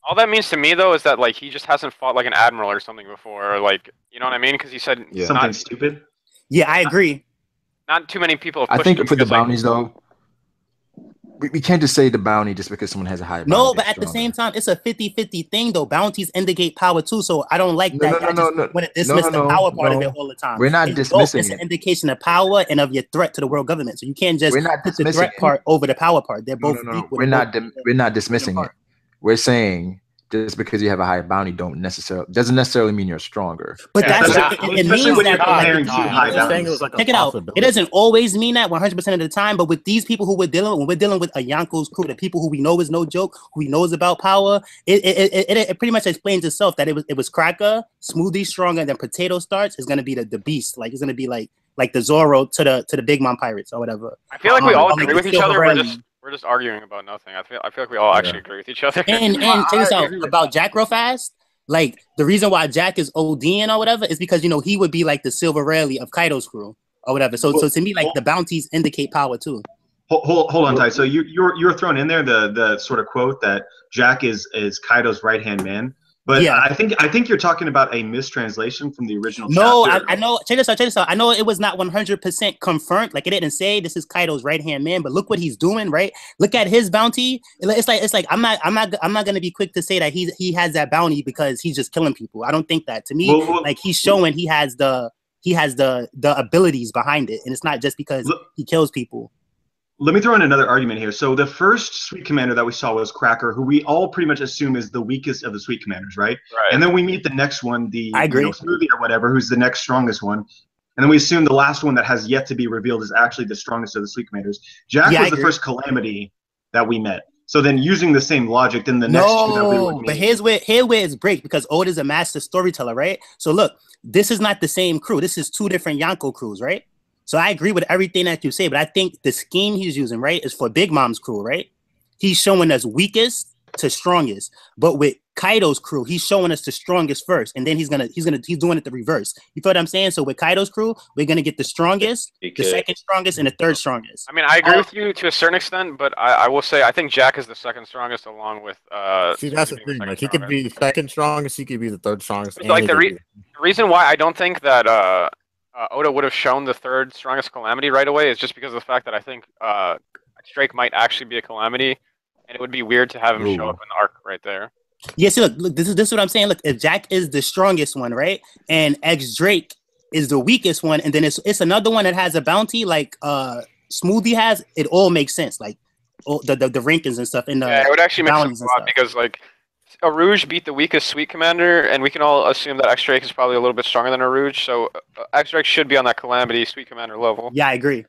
S3: All that means to me though is that like he just hasn't fought like an admiral or something before, or like, you know what I mean? Because he said
S8: something stupid.
S6: Yeah, I agree.
S3: Not too many people.
S1: I think for the bounties though. We can't just say the bounty just because someone has a higher bounty.
S6: No, but at the same time, it's a 50-50 thing, though. Bounties indicate power, too, so I don't like that. I just want to dismiss the power part of it all the time.
S1: We're not dismissing it.
S6: It's an indication of power and of your threat to the world government, so you can't just put the threat part over the power part. They're both equal.
S1: We're not dismissing it. We're saying just because you have a higher bounty doesn't necessarily mean you're stronger.
S6: But it means that. Check it out. It doesn't always mean that 100% of the time. But with these people when we're dealing with a Yonko's crew, the people who we know is no joke, who we know is about power, it pretty much explains itself that it was Cracker, Smoothie stronger, and then Potato Starch is going to be the beast. Like it's going to be like the Zoro to the Big Mom Pirates or whatever.
S3: I feel like we all agree with each other. We're just arguing about nothing. I feel like we all actually agree with each other.
S6: And check this out about Jack real fast. Like the reason why Jack is ODing or whatever is because he would be like the Silver Rarely of Kaido's crew or whatever. So to me, like the bounties indicate power too.
S8: Hold on, Ty. So you're throwing in there the sort of quote that Jack is Kaido's right hand man. But yeah. I think you're talking about a mistranslation from the original chapter.
S6: I know. Check this out. I know it was not 100% confirmed. Like it didn't say this is Kaido's right hand man, but look what he's doing, right? Look at his bounty. It's like I'm not gonna be quick to say that he has that bounty because he's just killing people. I don't think that. To me, like he's showing he has the abilities behind it, and it's not just because he kills people.
S8: Let me throw in another argument here. So the first Sweet Commander that we saw was Cracker, who we all pretty much assume is the weakest of the Sweet Commanders, right? And then we meet the next one, Smoothie or whatever, who's the next strongest one. And then we assume the last one that has yet to be revealed is actually the strongest of the Sweet Commanders. Jack was the first calamity that we met. So then using the same logic, then the next two that we would
S6: No,
S8: meet.
S6: but here where it's break because Oda's a master storyteller, right? So look, this is not the same crew. This is two different Yonko crews, right? So I agree with everything that you say, but I think the scheme he's using, right, is for Big Mom's crew, right? He's showing us weakest to strongest, but with Kaido's crew, he's showing us the strongest first, and then he's doing it the reverse. You feel what I'm saying? So with Kaido's crew, we're gonna get the strongest, the second strongest, and the third strongest.
S3: I mean, I agree with you to a certain extent, but I will say I think Jack is the second strongest, along with
S4: See, that's the thing. Like, he could be second strongest, he could be the third strongest.
S3: So, like the reason why I don't think that Oda would have shown the third strongest Calamity right away is just because of the fact that I think Drake might actually be a Calamity, and it would be weird to have him show up in the arc right there.
S6: Yeah, see, look, this is what I'm saying. Look, if Jack is the strongest one, right, and X Drake is the weakest one, and then it's another one that has a bounty like Smoothie has, it all makes sense. Like the rankings and stuff. And
S3: it would actually make sense a lot because like Arouge beat the weakest Sweet Commander, and we can all assume that X Drake is probably a little bit stronger than Arouge, so X Drake should be on that Calamity Sweet Commander level.
S6: Yeah, I agree.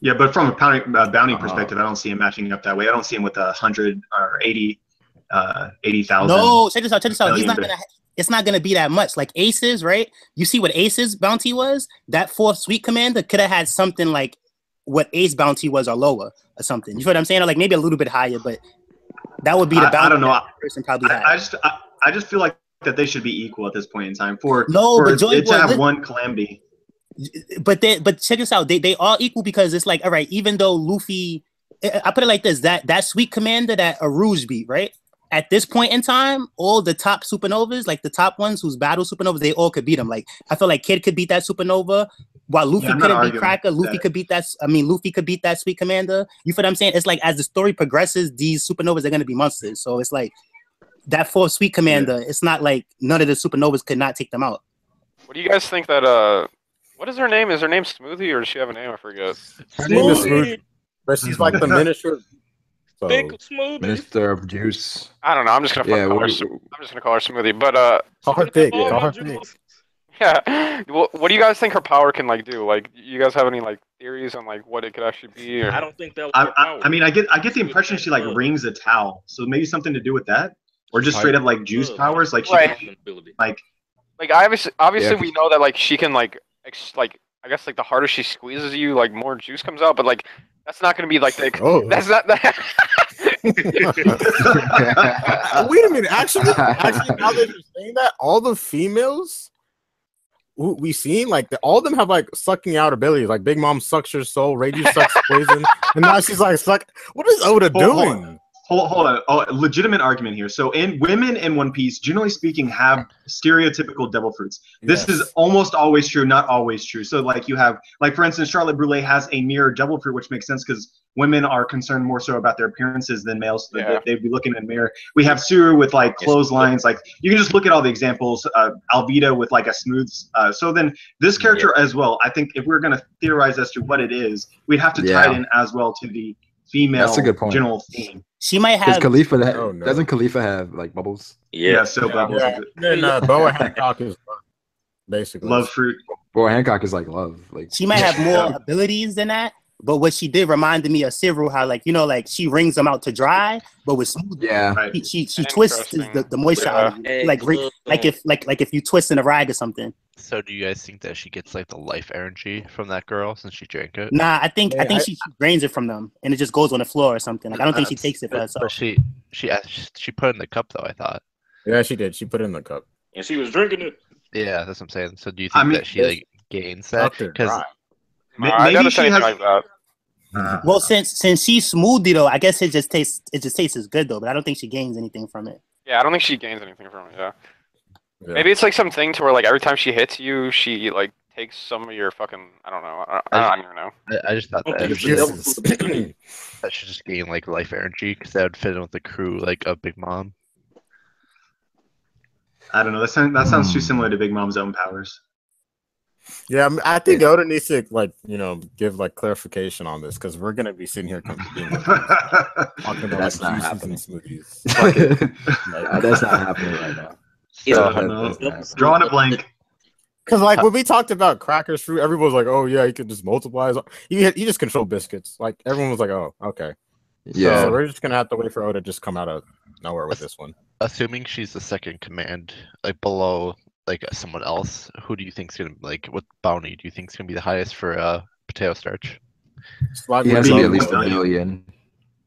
S8: Yeah, but from a bounty perspective, I don't see him matching up that way. I don't see him with 100 or 80,000.
S6: No, check this out. It's not gonna be that much. Like Aces, right? You see what Ace's bounty was? That fourth Sweet Commander could have had something like what Ace bounty was or lower or something. You feel what I'm saying? Or like maybe a little bit higher, but that would be the bounty. I don't know. That person probably had.
S8: I just feel like that they should be equal at this point in time for
S6: it
S8: to have one Calamity.
S6: But check this out. They all equal because it's like, all right, even though Luffy, I put it like this, that Sweet Commander that Arouge beat, right? At this point in time, all the top supernovas, like the top ones who's battle supernovas, they all could beat them. Like I feel like Kid could beat that supernova, while Luffy couldn't beat Cracker. Luffy could beat that. Luffy could beat that Sweet Commander. You feel what I'm saying? It's like as the story progresses, these supernovas are gonna be monsters. So it's like that fourth Sweet Commander. It's not like none of the supernovas could not take them out.
S3: What do you guys think that what is her name? Is her name Smoothie or does she have a name? I forget.
S4: Her name is Smoothie, but she's like the minister. So.
S1: Minister of Juice.
S3: I don't know. I'm just gonna call her Smoothie. But
S4: call her Thick. Call her Thick.
S3: Yeah. What do you guys think her power can like do? Like, you guys have any like theories on like what it could actually be? Or...
S7: I don't think that.
S8: I mean, I get the impression she like rings a towel, so maybe something to do with that, or just straight up like juice powers, like she can, like
S3: obviously we know that like she can like I guess like the harder she squeezes you, like more juice comes out, but like that's not gonna be like that's not that.
S4: Wait a minute. Actually, now that you're saying that, all the females we seen, like all of them have like sucking out abilities. Like Big Mom sucks your soul, Ragey sucks poison, and now she's like suck. What is Oda doing?
S8: Hold on. Oh, legitimate argument here. So women in One Piece, generally speaking, have stereotypical devil fruits. This is almost always true, not always true. So like you have, like for instance, Charlotte Brûlée has a mirror devil fruit, which makes sense because women are concerned more so about their appearances than males. So they'd be looking in a mirror. We have Suru with like clotheslines. Like you can just look at all the examples. Alvida with like a smooth. So then this character as well. I think if we're gonna theorize as to what it is, we'd have to tie it in as well to the female
S1: That's a good point.
S8: general theme.
S6: She might have.
S1: Doesn't Khalifa have like bubbles?
S8: Yeah, so bubbles.
S4: Then Boa Hancock is basically
S8: love fruit.
S1: Boa Hancock is like love. Like
S6: she might have more abilities than that. But what she did reminded me of Cyril, how like like she wrings them out to dry, but with smooth.
S1: Yeah,
S6: she twists the moisture out of you. Like if you twist in a rag or something.
S9: So do you guys think that she gets like the life energy from that girl since she drank it?
S6: Nah, I think she drains it from them and it just goes on the floor or something. Like I don't think she takes it for herself.
S9: But she put it in the cup though, I thought.
S4: Yeah, she did. She put it in the cup.
S7: And she was drinking it.
S9: Yeah, that's what I'm saying. So do you think that she like gains that? Because
S8: maybe she has.
S3: Like that.
S6: Well, since she's smoothie though, I guess it just tastes as good though. But I don't think she gains anything from it.
S3: Yeah, I don't think she gains anything from it. Yeah. Maybe it's like something to where like every time she hits you, she like takes some of your fucking. I don't know. I don't even know.
S9: I just thought that should just gain like life energy because that would fit in with the crew like a Big Mom.
S8: I don't know. That sounds too similar to Big Mom's own powers.
S4: Yeah, I think Oda needs to give like clarification on this because we're gonna be sitting here talking about
S1: that's not happening.
S4: Smoothies.
S1: That's not happening right now.
S8: Drawing a blank.
S4: Because like when we talked about Cracker's fruit, everyone was like, "Oh yeah, you can just multiply." You just control biscuits. Like everyone was like, "Oh, okay."
S1: Yeah.
S4: So we're just gonna have to wait for Oda to just come out of nowhere with this one.
S9: Assuming she's the second command, like below like someone else, who do you think's gonna like what bounty do you think's gonna be the highest for potato starch?
S1: He has to be at least $1 billion.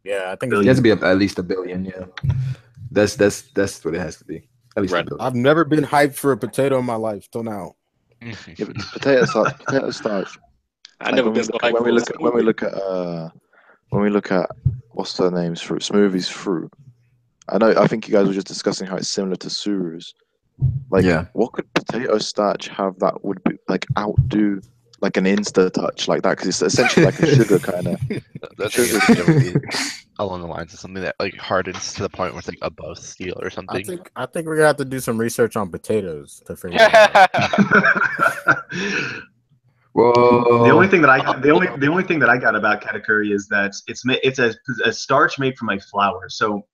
S4: Yeah, I think
S1: He has to be at least $1 billion. Yeah, that's what it has to be. At least
S7: Right.
S1: $1 billion.
S4: I've never been hyped for a potato in my life till now.
S2: Yeah, but potato starch.
S7: I never been so hyped.
S2: When we look at what's their name's fruit, Smoothie's fruit. I think you guys were just discussing how it's similar to Suru's. Like,
S1: Yeah.
S2: what could potato starch have that would be like outdo like an Insta touch like that? Because it's essentially like a sugar kind of.
S9: That's sugar. Along the lines of something that like hardens to the point where it's like above steel or something.
S4: I think we're gonna have to do some research on potatoes to figure it out.
S1: Whoa.
S8: The only thing that I got about katakuri is that it's a starch made from a flour. So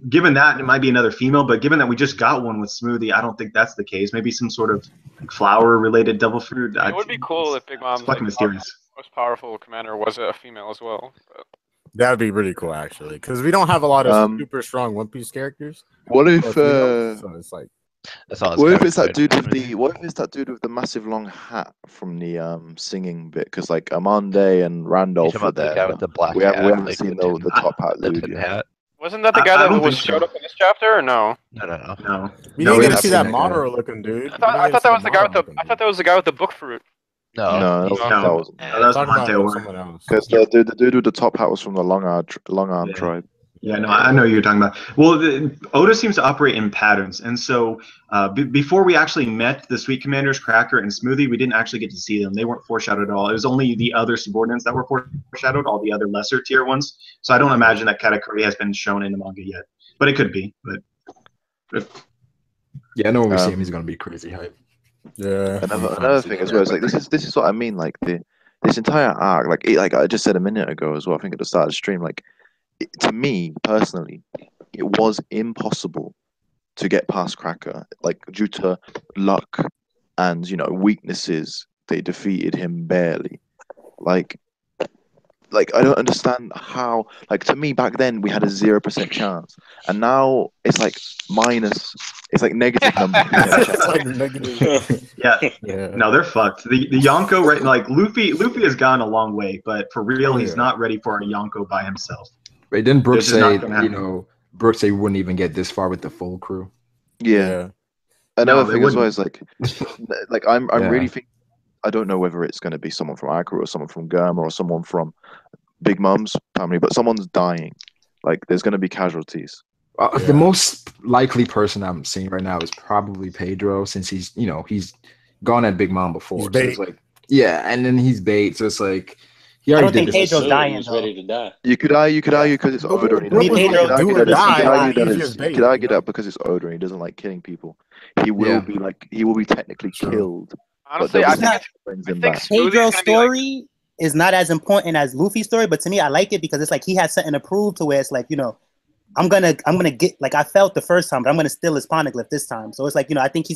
S8: given that, it might be another female, but given that we just got one with Smoothie, I don't think that's the case. Maybe some sort of flour-related devil fruit.
S3: It would be cool if Big Mom's
S8: fucking mysterious.
S3: most powerful commander was a female as well. But.
S4: That'd be really cool, actually, because we don't have a lot of super strong One Piece characters.
S2: What if?
S4: So it's like.
S2: What if it's that dude with the massive long hat from the singing bit? Because like Amande and Randolph were there.
S9: The guy with the black
S2: we
S9: hat,
S2: haven't
S9: like
S2: seen
S9: the
S2: the top hat dude
S9: tin
S2: yet.
S9: hat.
S3: Wasn't that the guy that was showed up in this chapter, or no?
S9: No.
S4: We didn't get to see that Madara looking dude.
S3: I thought that was the guy with the. I thought that was the guy with the book fruit.
S2: No, that was
S8: Monte.
S2: Because the dude with the top hat was from the Long Arm tribe.
S8: Yeah, no, I know what you're talking about. Well, Oda seems to operate in patterns, and so before we actually met the Sweet Commanders, Cracker and Smoothie, we didn't actually get to see them. They weren't foreshadowed at all. It was only the other subordinates that were foreshadowed, all the other lesser tier ones. So I don't imagine that Katakuri has been shown in the manga yet, but it could be. But
S1: yeah, I know when we see him, he's gonna be crazy hype.
S4: Yeah.
S2: Another thing as well is like this is what I mean. Like this entire arc, like I just said a minute ago as well. I think at the start of the stream, like. To me personally, it was impossible to get past Cracker, like due to luck and weaknesses. They defeated him barely. Like I don't understand how. Like to me back then we had a 0% chance, and now it's like minus. It's like negative number.
S4: It's like negative.
S8: Yeah. No, they're fucked. The Yonko, right? Like Luffy has gone a long way, but for real, he's not ready for a Yonko by himself.
S1: Wait, didn't Brooks say, Brooks say we wouldn't even get this far with the full crew?
S2: Yeah. Another thing as well is like I'm really thinking, I don't know whether it's going to be someone from Akira or someone from Germa or someone from Big Mom's family, but someone's dying. Like, there's going to be casualties.
S1: The most likely person I'm seeing right now is probably Pedro, since he's gone at Big Mom before.
S4: He's bait.
S1: So it's like, and then he's bait. So it's like,
S6: I don't think Pedro's dying.
S7: He's ready to die.
S2: You could argue because it's Oda. You could argue that because it's Oda and he doesn't like killing people. He will be technically killed.
S3: Honestly, I think
S6: Pedro's story is not as important as Luffy's story, but to me, I like it because it's like he has something to prove to where it's like, I'm gonna get, like I felt the first time, but I'm gonna steal his poneglyph this time. So it's like, I think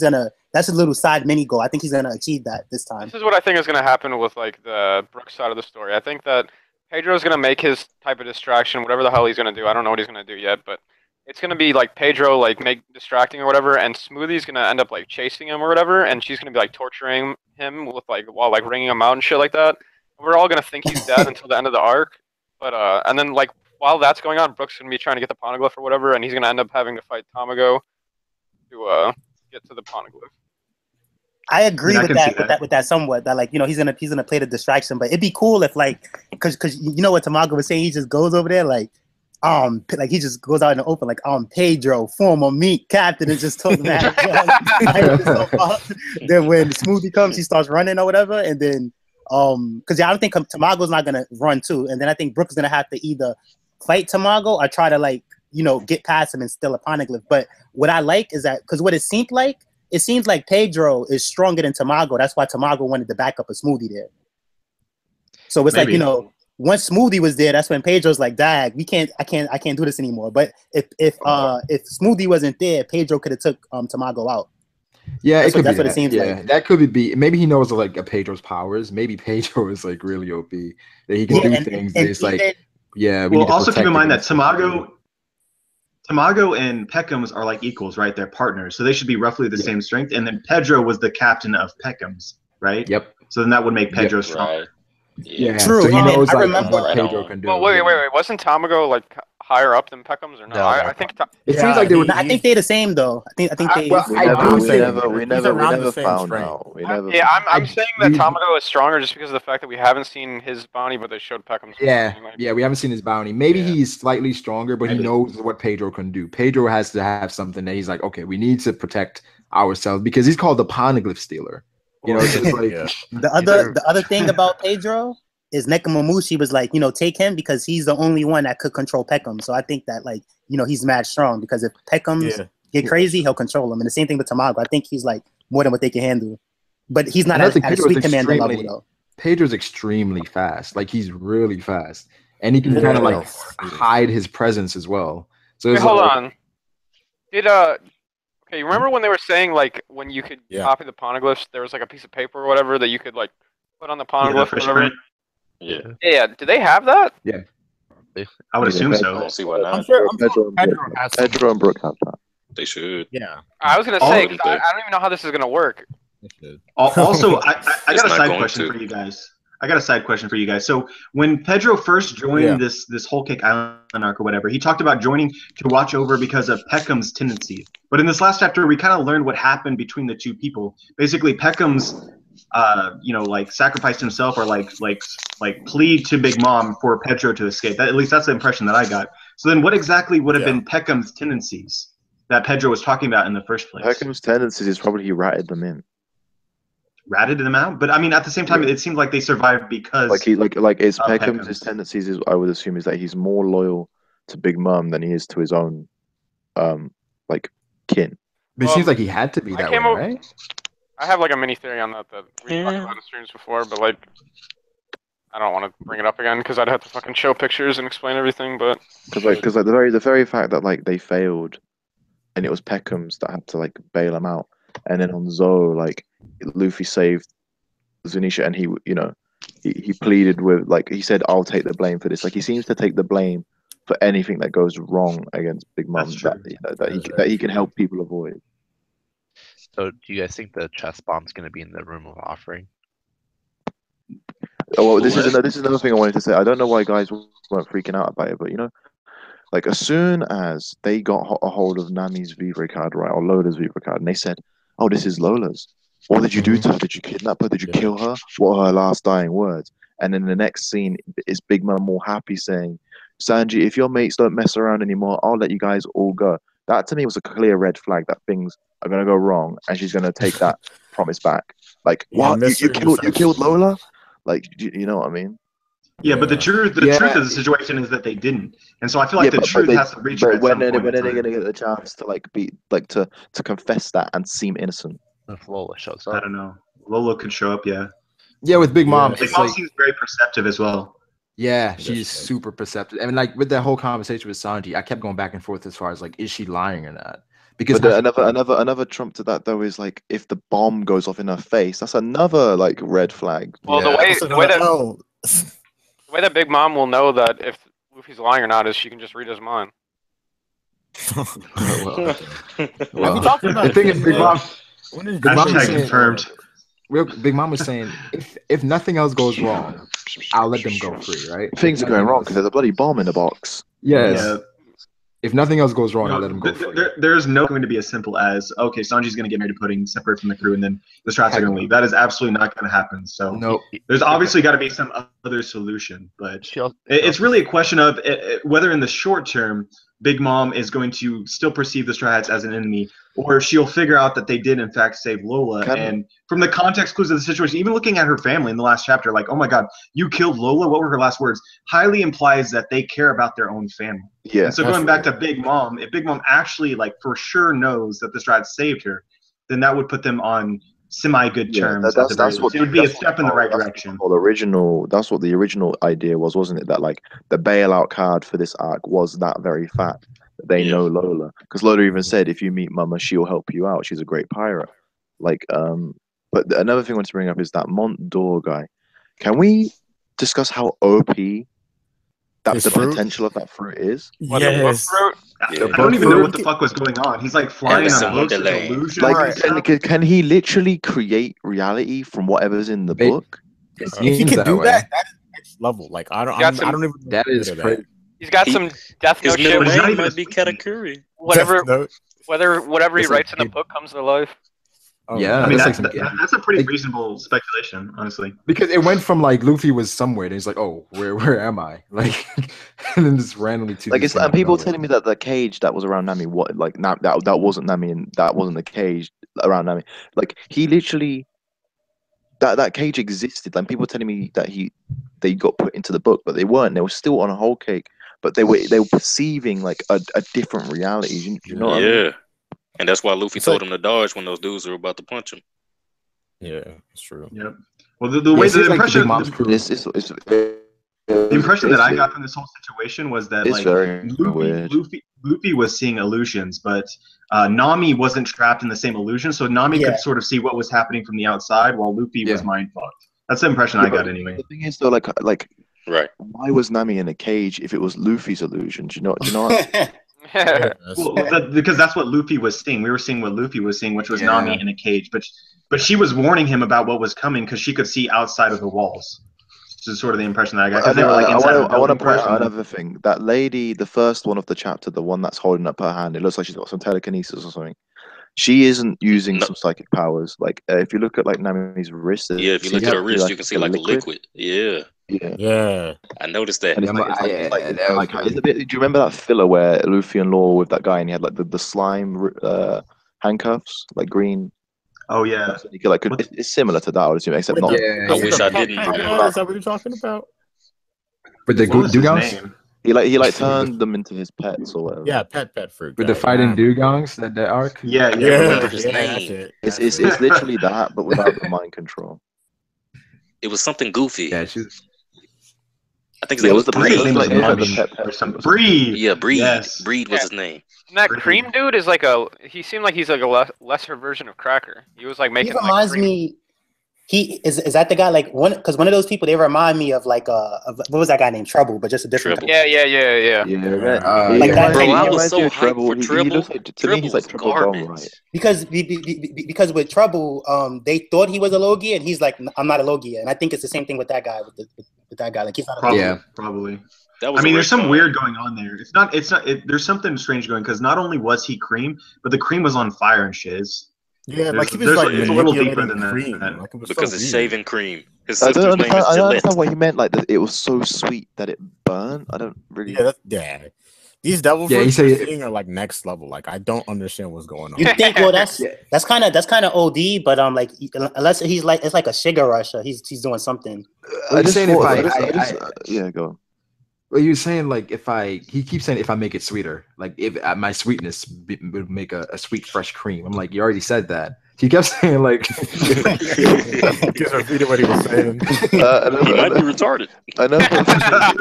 S6: that's a little side mini goal. I think he's gonna achieve that this time.
S3: This is what I think is gonna happen with like the Brooks side of the story. I think that Pedro's gonna make his type of distraction, whatever the hell he's gonna do. I don't know what he's gonna do yet, but it's gonna be like Pedro like make distracting or whatever, and Smoothie's gonna end up like chasing him or whatever, and she's gonna be like torturing him with like while like wringing him out and shit like that. We're all gonna think he's dead until the end of the arc, but and then like. While that's going on, Brooks is going to be trying to get the poneglyph or whatever, and he's going to end up having to fight Tamago to get to the poneglyph.
S6: I agree with that somewhat. That like he's gonna play the distraction, but it'd be cool if like because what Tamago was saying, he just goes over there like he just goes out in the open like Pedro, former meat captain, and just talking that. Then when Smoothie comes, he starts running or whatever, and then because I don't think Tamago's not gonna run too, and then I think Brooks is gonna have to either fight Tamago or try to like get past him and steal a poneglyph. But what I like is that because what it seems like Pedro is stronger than Tamago. That's why Tamago wanted to back up a Smoothie there. So it's like once Smoothie was there, that's when Pedro's like, "Dag, I can't do this anymore." But if Smoothie wasn't there, Pedro could have took Tamago out.
S1: Yeah,
S6: that's what it seems like.
S1: That could be. Maybe he knows like Pedro's powers. Maybe Pedro is like really OP that he can do things. It's like Yeah. We
S8: Well,
S1: need to
S8: also keep
S1: protect
S8: in mind that
S1: against it.
S8: Tamago and Peckham's are like equals, right? They're partners, so they should be roughly the same strength. And then Pedro was the captain of Peckham's, right?
S1: Yep.
S8: So then that would make Pedro
S1: Yep.
S8: stronger.
S7: Right. Yeah.
S1: Yeah.
S6: True,
S1: So he
S6: and then
S1: knows
S6: I
S1: like
S6: remember.
S1: what
S7: I
S1: Pedro
S7: don't-
S1: can do.
S3: Well, wait. Wasn't Tamago like higher up than Peckham's or no?
S9: No,
S3: I think.
S1: It seems like they were.
S6: No, I think they're the same though. I think they.
S1: Well,
S2: We
S1: I
S2: never,
S1: do
S2: we
S1: think
S2: never, we
S4: he's
S2: never, we
S4: around the
S2: never
S4: same
S2: found
S4: strength.
S2: out. We never.
S3: Yeah, I'm saying that
S1: we-
S3: Tamago is stronger just because of the fact that we haven't seen his bounty, but they showed Peckham's.
S1: Yeah,
S3: bounty, like-
S1: yeah, we haven't seen his bounty. Maybe
S7: Yeah.
S1: he's slightly stronger, but he
S8: Maybe.
S1: knows what Pedro can do. Pedro has to have something that he's like, okay, we need to protect ourselves because he's called the poneglyph stealer. You know, so it's like,
S4: Yeah.
S6: The other thing about Pedro is Nekomamushi was like, take him because he's the only one that could control Peckham. So I think that he's mad strong because if Peckham's get crazy, he'll control him. And the same thing with Tamago. I think he's like more than what they can handle. But he's not
S1: And I
S6: at
S1: think
S6: a
S1: Pedro's
S6: sweet commander level
S1: extremely-
S6: though.
S1: Pedro's extremely fast. Like he's really fast, and he can kind of like hide his presence as well. So
S3: Wait,
S1: it's
S3: hold
S1: like,
S3: on. Okay, you remember when they were saying like when you could copy the poneglyphs, there was like a piece of paper or whatever that you could like put on the
S8: Yeah,
S3: poneglyph
S8: the
S3: or
S8: fish
S3: whatever?
S8: print.
S7: Yeah.
S3: Yeah, do they have that?
S8: I would assume
S7: I
S8: so.
S7: don't see why
S4: I'm
S7: not.
S4: sure
S2: Pedro and
S4: Pedro
S2: Brooke-
S4: has some.
S2: Pedro and Brooke have that.
S7: They should.
S4: Yeah.
S3: I was gonna
S8: Oh,
S3: say 'cause I don't even know how this is gonna work.
S8: Also, I
S7: It's
S8: got a
S7: not
S8: side
S7: going
S8: question
S7: to.
S8: for you guys. So when Pedro first joined this Whole Cake Island arc or whatever, he talked about joining to watch over because of Peckham's tendency. But in this last chapter, we kind of learned what happened between the two people. Basically, Peckham's, like sacrificed himself or like plead to Big Mom for Pedro to escape. At least that's the impression that I got. So then, what exactly would have been Peckham's tendencies that Pedro was talking about in the first place?
S2: Peckham's tendencies is probably he ratted them in.
S8: Ratted them out, but I mean, at the same time, it seemed like they survived because
S2: It's
S8: of
S2: Peckham's
S8: Peckham's.
S2: tendencies is I would assume is that he's more loyal to Big Mom than he is to his own kin.
S1: But it seems like he had to be that way, right?
S3: I have like a mini theory on that we talked about in streams before, but like I don't want to bring it up again because I'd have to fucking show pictures and explain everything. But
S2: Because the very fact that like they failed, and it was Peckham's that had to like bail him out, and then on Zoe like Luffy saved Zunisha, and he pleaded with he said I'll take the blame for this. Like he seems to take the blame for anything that goes wrong against Big Mom that he can help people avoid.
S9: So, do you guys think the chest bomb's going to be in the room of offering?
S2: Oh, well, this is another thing I wanted to say. I don't know why guys weren't freaking out about it, but like as soon as they got a hold of Nami's Vivre card, right, or Lola's Vivre card, and they said, "Oh, this is Lola's. What did you do to her? Did you kidnap her? Did you kill her? What are her last dying words?" And then the next scene is Big Mom all happy saying, "Sanji, if your mates don't mess around anymore, I'll let you guys all go." That to me was a clear red flag that things are gonna go wrong, and she's gonna take that promise back. Like, what? You killed Lola? Like, you know what I mean?
S8: Yeah, but the truth of the situation is that they didn't, and so I feel like the truth has to reach her at some point.
S2: When are they gonna get the chance to to confess that and seem innocent?
S9: If Lola shows
S8: I don't know. Lola could show up, yeah.
S1: Yeah, with Big Mom,
S8: Big
S1: it's
S8: Mom
S1: like
S8: seems very perceptive as well.
S1: yeah, she's super perceptive. I mean, like with that whole conversation with Sanji, I kept going back and forth as far as like, is she lying or not? Because
S2: another trump to that though is like if the bomb goes off in her face, that's another like red flag.
S3: Well, the way that Big Mom will know that if Luffy's lying or not is she can just read his mind.
S1: well,
S4: the
S1: thing is, Big Mom. Big Mom was saying,
S8: confirmed.
S1: Big Mom was saying, if nothing else goes wrong, I'll let them go free, right?
S2: Things are going wrong because there's a bloody bomb in the box.
S1: Yes.
S8: Yeah.
S1: If nothing else goes wrong, I'll let them go free.
S8: There's no going to be as simple as, okay, Sanji's going to get married to Pudding, separate from the crew, and then the Strats are going to leave. That is absolutely not going to happen. So
S1: nope.
S8: There's obviously got to be some other solution, but it's really a question of whether in the short term, Big Mom is going to still perceive the Strats as an enemy, or she'll figure out that they did in fact save Lola. And from the context clues of the situation, even looking at her family in the last chapter, like, oh my God, you killed Lola. What were her last words? Highly implies that they care about their own family.
S2: Yeah.
S8: And so going back to Big Mom, if Big Mom actually like for sure knows that the Strats saved her, then that would put them on semi-good terms. It would be a step in the right direction.
S2: That's what the original idea was, wasn't it? That like the bailout card for this arc was that very fact that they know Lola, because Lola even said, "If you meet Mama, she'll help you out. She's a great pirate." Like, but another thing I want to bring up is that Mont d'Or guy. Can we discuss how OP That's the
S4: fruit?
S2: potential of that fruit is.
S3: What, the book fruit?
S8: I don't even know what the fuck was going on. He's like flying
S7: Alice
S8: on
S7: in
S8: books, there's
S7: Wonderland.
S8: illusions
S2: Like,
S8: and stuff.
S2: can he literally create reality from whatever's in the book?
S1: It
S4: If he
S1: seems
S4: can
S1: that
S4: do
S1: way.
S4: that, that's next level. Like I don't even.
S1: That is crazy.
S3: He's got some Death
S7: His
S3: Note
S7: middle
S3: shit.
S8: But it's not
S7: name
S8: even
S7: might
S8: a
S7: be
S8: sweet name.
S7: Katakuri.
S3: Whatever he
S1: It's
S3: writes
S1: like-
S3: in the book comes to life.
S4: Oh,
S1: Yeah,
S8: I mean,
S1: that's
S8: that's,
S1: like some
S8: that's a pretty
S1: like-
S8: reasonable speculation, honestly.
S1: because it went from like Luffy was somewhere, and he's like, "Oh, where am I?" Like, and then just randomly to
S2: Like
S1: these
S2: it's
S1: came
S2: and
S1: out of
S2: people
S1: nowhere.
S2: telling me that the cage that was around Nami, what like that wasn't Nami and that wasn't the cage around Nami. Like he literally that cage existed. Like people telling me that they got put into the book, but they weren't. They were still on a whole cake, but they were perceiving like a different reality. You know what I mean?
S7: Yeah. And that's why Luffy
S4: It's
S7: told
S4: like-
S7: him to dodge when those dudes were about to punch him.
S4: Yeah, it's true.
S8: Yep. Well, the way
S1: it seems
S8: the
S1: like
S8: impression
S1: Big Mom's crew.
S8: the impression that I got from this whole situation was that
S2: It's
S8: like
S2: very weird.
S8: Luffy was seeing illusions, but Nami wasn't trapped in the same illusion, so Nami
S6: Yeah.
S8: could sort of see what was happening from the outside, while Luffy was
S1: Yeah.
S8: mind fucked. That's the impression I got anyway.
S2: The thing is though, like
S7: Right.
S2: why was Nami in a cage if it was Luffy's illusion? Do you know? What?
S8: Well, because that's what Luffy was seeing. We were seeing what Luffy was seeing, which was
S1: Yeah.
S8: Nami in a cage. But she was warning him about what was coming because she could see outside of the walls. This is sort of the impression that I got. Because they were like inside
S2: I want to point out
S8: and then-
S2: another thing. That lady, the first one of the chapter, the one that's holding up her hand, it looks like she's got some telekinesis or something. She isn't using
S7: No.
S2: some psychic powers. Like if you look at like Nami's wrist,
S7: Yeah, if you look
S2: it's
S7: at her
S2: actually
S7: wrist, you can see like a liquid. Yeah.
S2: Yeah.
S4: Yeah.
S7: I noticed that.
S2: And it's
S1: Yeah,
S2: like,
S1: that was
S2: it's a bit, do you remember that filler where Luffy and Law with that guy and he had like the slime handcuffs, like green?
S8: Oh yeah.
S2: So you could, like, it's similar to that, I would assume, except not.
S7: I wish I didn't
S4: Is
S7: remember.
S4: that what you're talking about?
S1: With the
S8: What was his
S1: dugongs,
S8: name?
S2: He turned them into his pets or whatever.
S4: Yeah, pet fruit.
S1: with the
S4: guy,
S1: fighting
S4: yeah.
S1: dugongs, that arc.
S8: Yeah,
S7: I
S8: yeah.
S7: can't remember his
S4: That's
S7: name.
S4: it.
S2: It's
S4: That's it.
S2: literally that, but without the mind control.
S7: It was something goofy.
S1: Yeah, she was.
S7: I think his
S2: Yeah,
S7: name
S2: it
S7: was
S2: was the
S7: Breed.
S2: name like
S8: Nami
S2: the pet
S8: or some
S2: or
S8: Breed.
S7: Yeah, Breed.
S8: Yes.
S7: Breed was
S3: Yeah.
S7: his name.
S3: And that cream dude is like he seemed like he's like a lesser version of Cracker. He was like
S6: He
S3: making like
S6: reminds
S3: cream.
S6: me. He is that the guy like one? Because one of those people they remind me of like of, what was that guy named Trouble, but just a different.
S7: Trouble.
S6: guy.
S3: Yeah.
S2: Yeah,
S6: Like that
S7: Bro,
S6: type
S7: I
S6: of-
S7: was so
S2: reminds me of
S7: hyped for
S2: He
S7: Tribble.
S2: looks like, to me, he's like
S7: Tribble
S2: Triple
S7: was
S2: Bone,
S7: garbage.
S2: right?
S6: because with Trouble, they thought he was a Logia, and he's like, I'm not a Logia, and I think it's the same thing with that guy with that guy. Like he's not.
S8: Probably.
S1: Yeah.
S8: Probably.
S7: That was
S8: I mean,
S7: a
S8: there's some
S7: retcon.
S8: weird going on there. It's not. There's something strange going because not only was he cream, but the cream was on fire and shit.
S4: Yeah, like he was
S8: There's-
S4: like
S8: it's a little deeper
S4: manipulating
S8: than that.
S4: cream. Like, it was
S7: Because
S4: so
S7: it's
S4: weird.
S7: shaving cream. His
S2: I
S7: sister's
S2: don't
S7: name is
S2: understand. I don't
S7: Gillette.
S2: understand what he meant. Like it was so sweet that it burned. I don't really.
S4: Yeah. These devil
S1: Yeah, he
S4: fruits
S1: said-
S4: you're seeing are like next level. Like I don't understand what's going on.
S6: You think well that's
S1: Yeah.
S6: that's kind of OD, but like unless he's like it's like a sugar rusher, he's doing something.
S1: Are you saying
S2: thought-
S1: if
S2: yeah, go on.
S1: Well, you're saying like he keeps saying if I make it sweeter, like if my sweetness would make a sweet fresh cream. I'm like, you already said that. He kept saying like,
S4: Just repeated what he was saying.
S7: He might be retarded.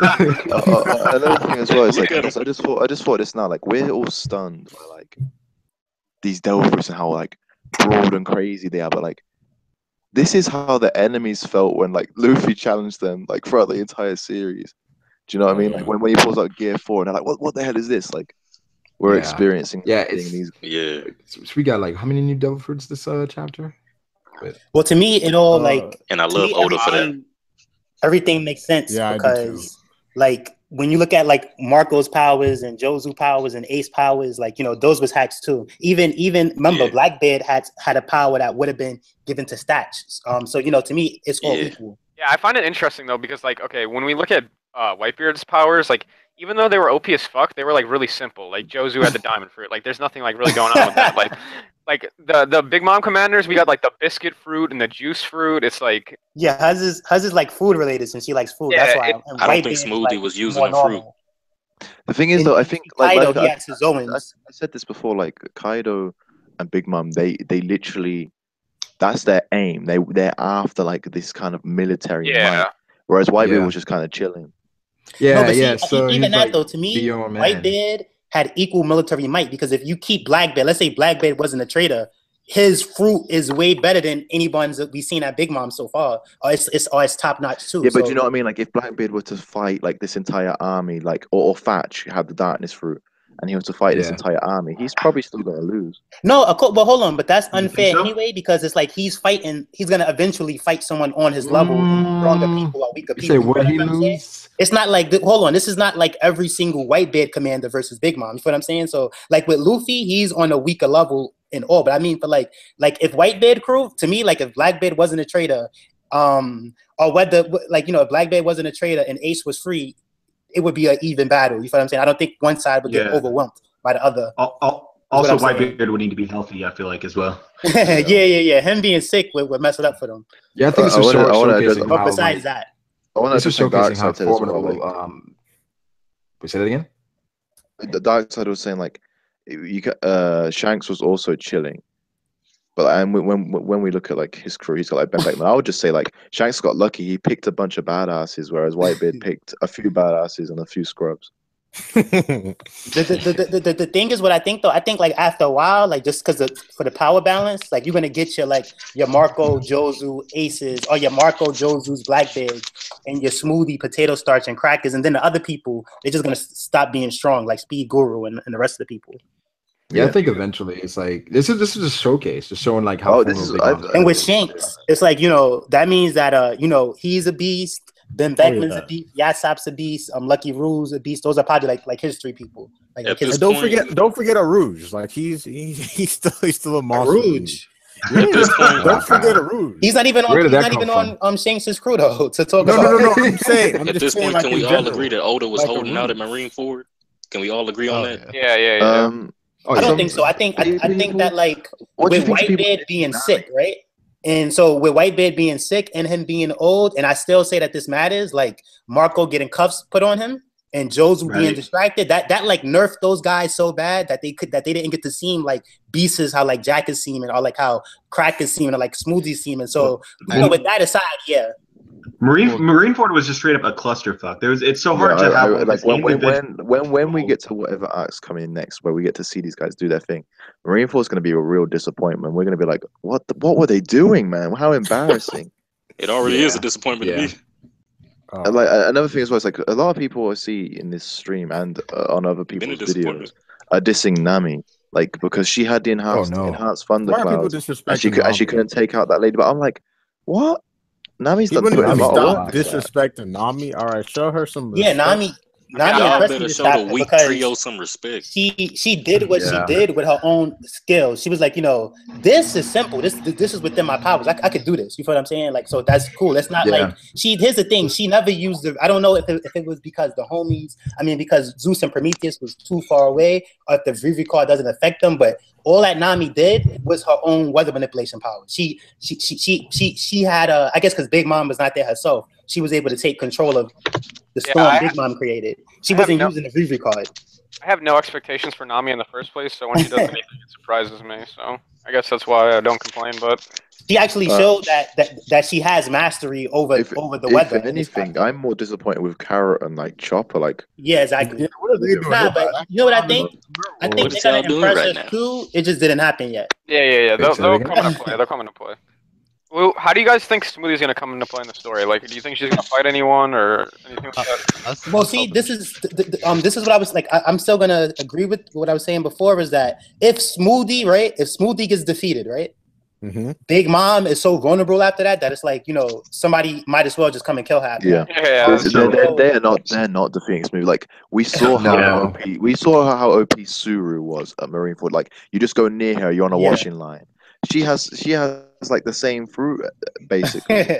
S2: Another thing as well is
S7: Look
S2: like
S7: at
S2: I just thought this now. Like we're all stunned by like these devil fruits and how like broad and crazy they are, but like this is how the enemies felt when like Luffy challenged them like throughout the entire series. Do you know what I mean? Like when he pulls out Gear 4 and they're like, what the hell is this? Like we're
S1: Yeah.
S2: experiencing
S1: it's
S7: Yeah.
S1: so we got like how many new devil fruits this chapter?
S6: Well, to me, it all like
S7: And I
S6: to
S7: love
S6: me,
S7: Oda for that.
S6: everything makes sense
S4: Yeah, I do
S6: because like when you look at like Marco's powers and Jozu powers and Ace powers, like those was hacks too. Even remember
S7: Yeah.
S6: Blackbeard had a power that would have been given to Statch. So to me it's all
S7: Yeah.
S6: equal.
S3: Yeah, I find it interesting though because like okay, when we look at Whitebeard's powers, like even though they were OP as fuck, they were like really simple. Like Jozu had the diamond fruit. Like there's nothing like really going on with that. Like the Big Mom commanders, we got like the biscuit fruit and the juice fruit. It's like
S6: Yeah, hers is like food related since she likes food.
S3: Yeah,
S6: That's why.
S3: it-
S6: and
S7: I don't think
S6: Whitebeard's,
S7: Smoothie
S6: like,
S7: was using
S6: more
S7: the fruit.
S6: normal.
S2: The thing is,
S6: In
S2: though, I think like
S6: Kaido, he
S2: I
S6: had Sazoans.
S2: said this before. Like Kaido and Big Mom, they literally that's their aim. They're after like this kind of military
S3: yeah.
S2: might, whereas Whitebeard
S1: Yeah.
S2: was just kind of chilling.
S1: Yeah,
S6: No, but
S1: yeah.
S6: see,
S1: So
S6: even
S1: he's
S6: that
S1: like,
S6: though, to me,
S1: be your man.
S6: Whitebeard had equal military might because if you keep Blackbeard, let's say Blackbeard wasn't a traitor, his fruit is way better than anyone's that we've seen at Big Mom so far. It's top notch too.
S2: Yeah, but
S6: so,
S2: you know what I mean? Like, if Blackbeard were to fight like this entire army, like, or Thatch had the darkness fruit, and he was to fight this entire army, he's probably still gonna lose.
S6: No, but hold on, but that's unfair
S8: so?
S6: anyway because it's like he's gonna eventually fight someone on his level, stronger people or weaker
S1: You
S6: people.
S1: say would he
S6: You know what I'm saying?
S1: lose?
S6: It's not like hold on, this is not like every single white beard commander versus Big Mom. You know what I'm saying? So like with Luffy, he's on a weaker level in all. But I mean, for like if Whitebeard crew, to me, like if Blackbeard wasn't a traitor, or whether like if Blackbeard wasn't a traitor and Ace was free, it would be an even battle. You know what I'm saying? I don't think one side would get overwhelmed by the other.
S8: Also, Whitebeard would need to be healthy, I feel like, as well.
S6: yeah. Him being sick would mess it up for them.
S1: Yeah, I think it's showcasing.
S6: But besides that,
S1: this is showcasing how formidable.
S2: We
S1: say that again.
S2: The dark side was saying like, Shanks was also chilling, but when we look at like his crew, he's got like Ben Beckman. I would just say like Shanks got lucky; he picked a bunch of badasses, whereas Whitebeard picked a few badasses and a few scrubs.
S6: the thing is what I think though. I think like after a while, like just because for the power balance, like you're gonna get your Marco Jozu aces or your Marco Jozu's Blackbeard and your Smoothie potato starch and crackers, and then the other people they're just gonna stop being strong, like Speed Guru and the rest of the people.
S1: Yeah, I think eventually it's like this is a showcase, just showing like how.
S6: And with Shanks, it's like that means that he's a beast. Ben Beckman's a beast. Yasop's a beast. Lucky Rue's a beast. Those are probably like history people. Like
S4: don't forget a Rouge. Like he's still a monster.
S6: Rouge.
S4: Yeah, don't forget a Rouge.
S6: He's not even on Shanks' crew though to talk about.
S4: No. I'm saying
S7: at this point, can we all agree that Oda was holding out at Marineford? Can we all agree on that?
S3: Yeah.
S6: I don't think so. I think that like with Whitebeard being sick, right? And so with Whitebeard being sick and him being old, and I still say that this matters, like Marco getting cuffs put on him and Jozu being distracted, that like nerfed those guys so bad that they didn't get to seem like beasts how like Jack is seeming or like how Crack is seeming or like Smoothie seeming. So with that aside,
S8: Marineford was just straight up a clusterfuck. It's so hard to have
S2: like when we get to whatever arcs coming in next, where we get to see these guys do their thing. Marineford is going to be a real disappointment. We're going to be like, what were they doing, man? How embarrassing!
S7: It already is a disappointment to me.
S2: And like another thing as well is like a lot of people I see in this stream and on other people's videos are dissing Nami, like because she had the enhanced thunderclouds and she couldn't take out that lady. But I'm like, what? Nami's
S4: stop disrespecting Nami. All right, show her some respect.
S6: Nami
S7: better show the weak trio some respect.
S6: She did what she did with her own skills. She was like, this is simple. This is within my powers. I could do this. You feel what I'm saying? Like, so that's cool. It's not like here's the thing. She never used I don't know if it was because the homies, because Zeus and Prometheus was too far away, or if the Vivi card doesn't affect them, but all that Nami did was her own weather manipulation power. She had I guess because Big Mom was not there herself, she was able to take control of the storm Big Mom created. She wasn't using the Vivi card.
S3: I have no expectations for Nami in the first place, so when she does anything, it surprises me. So I guess that's why I don't complain. But
S6: she actually showed that she has mastery over the weather.
S2: If anything, I'm more disappointed with Carrot and like Chopper. Like,
S6: yeah, exactly. What are they doing? But you know what I think? I think they're gonna impress us too. It just didn't happen yet.
S3: Yeah. They'll come into play. They'll come into play. Well, how do you guys think Smoothie's going to come into play in the story? Like, do you think she's going to fight anyone or anything like that?
S6: Well, see, this is what I was like. I'm still going to agree with what I was saying before. Is that if Smoothie gets defeated, right? Mm-hmm. Big Mom is so vulnerable after that it's like somebody might as well just come and kill her.
S2: They're not defeating Smoothie. Like we saw how OP Suru was at Marineford. Like you just go near her, you're on a washing line. She has like the same fruit basically.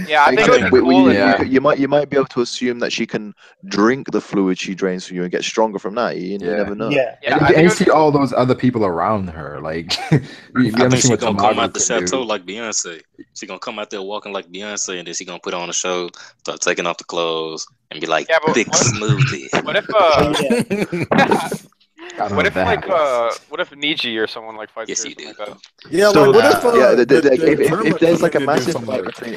S3: Yeah, I think
S2: you might be able to assume that she can drink the fluid she drains from you and get stronger from that. You never know.
S1: And you see all those other people around her. Like,
S7: I think she's gonna come out the chateau like Beyonce. She's gonna come out there walking like Beyonce, and then she's gonna put on a show, start taking off the clothes, and be like, "Big Smoothie."
S3: What if what if Niji or someone like fights her? Like that?
S4: Yeah,
S2: so,
S4: like
S2: if there's like a massive fight between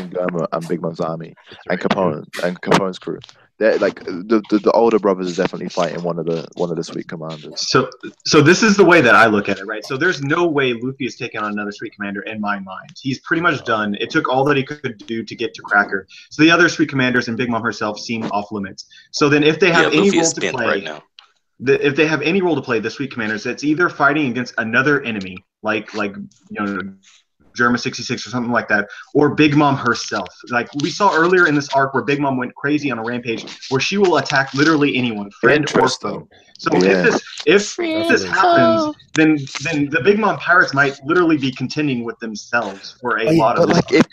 S2: Germa and Big Mom's army and Capone's crew, they're like the older brothers are definitely fighting one of the Sweet Commanders.
S8: So this is the way that I look at it, right? So there's no way Luffy is taking on another Sweet Commander in my mind. He's pretty much done. It took all that he could do to get to Cracker. So the other Sweet Commanders and Big Mom herself seem off limits. So then if they have any role to play
S7: right now.
S8: If they have any role to play, the Sweet Commanders, it's either fighting against another enemy, like Germa 66 or something like that, or Big Mom herself. Like we saw earlier in this arc where Big Mom went crazy on a rampage, where she will attack literally anyone, friend or foe. So if this happens, then the Big Mom pirates might literally be contending with themselves for a lot of.
S2: If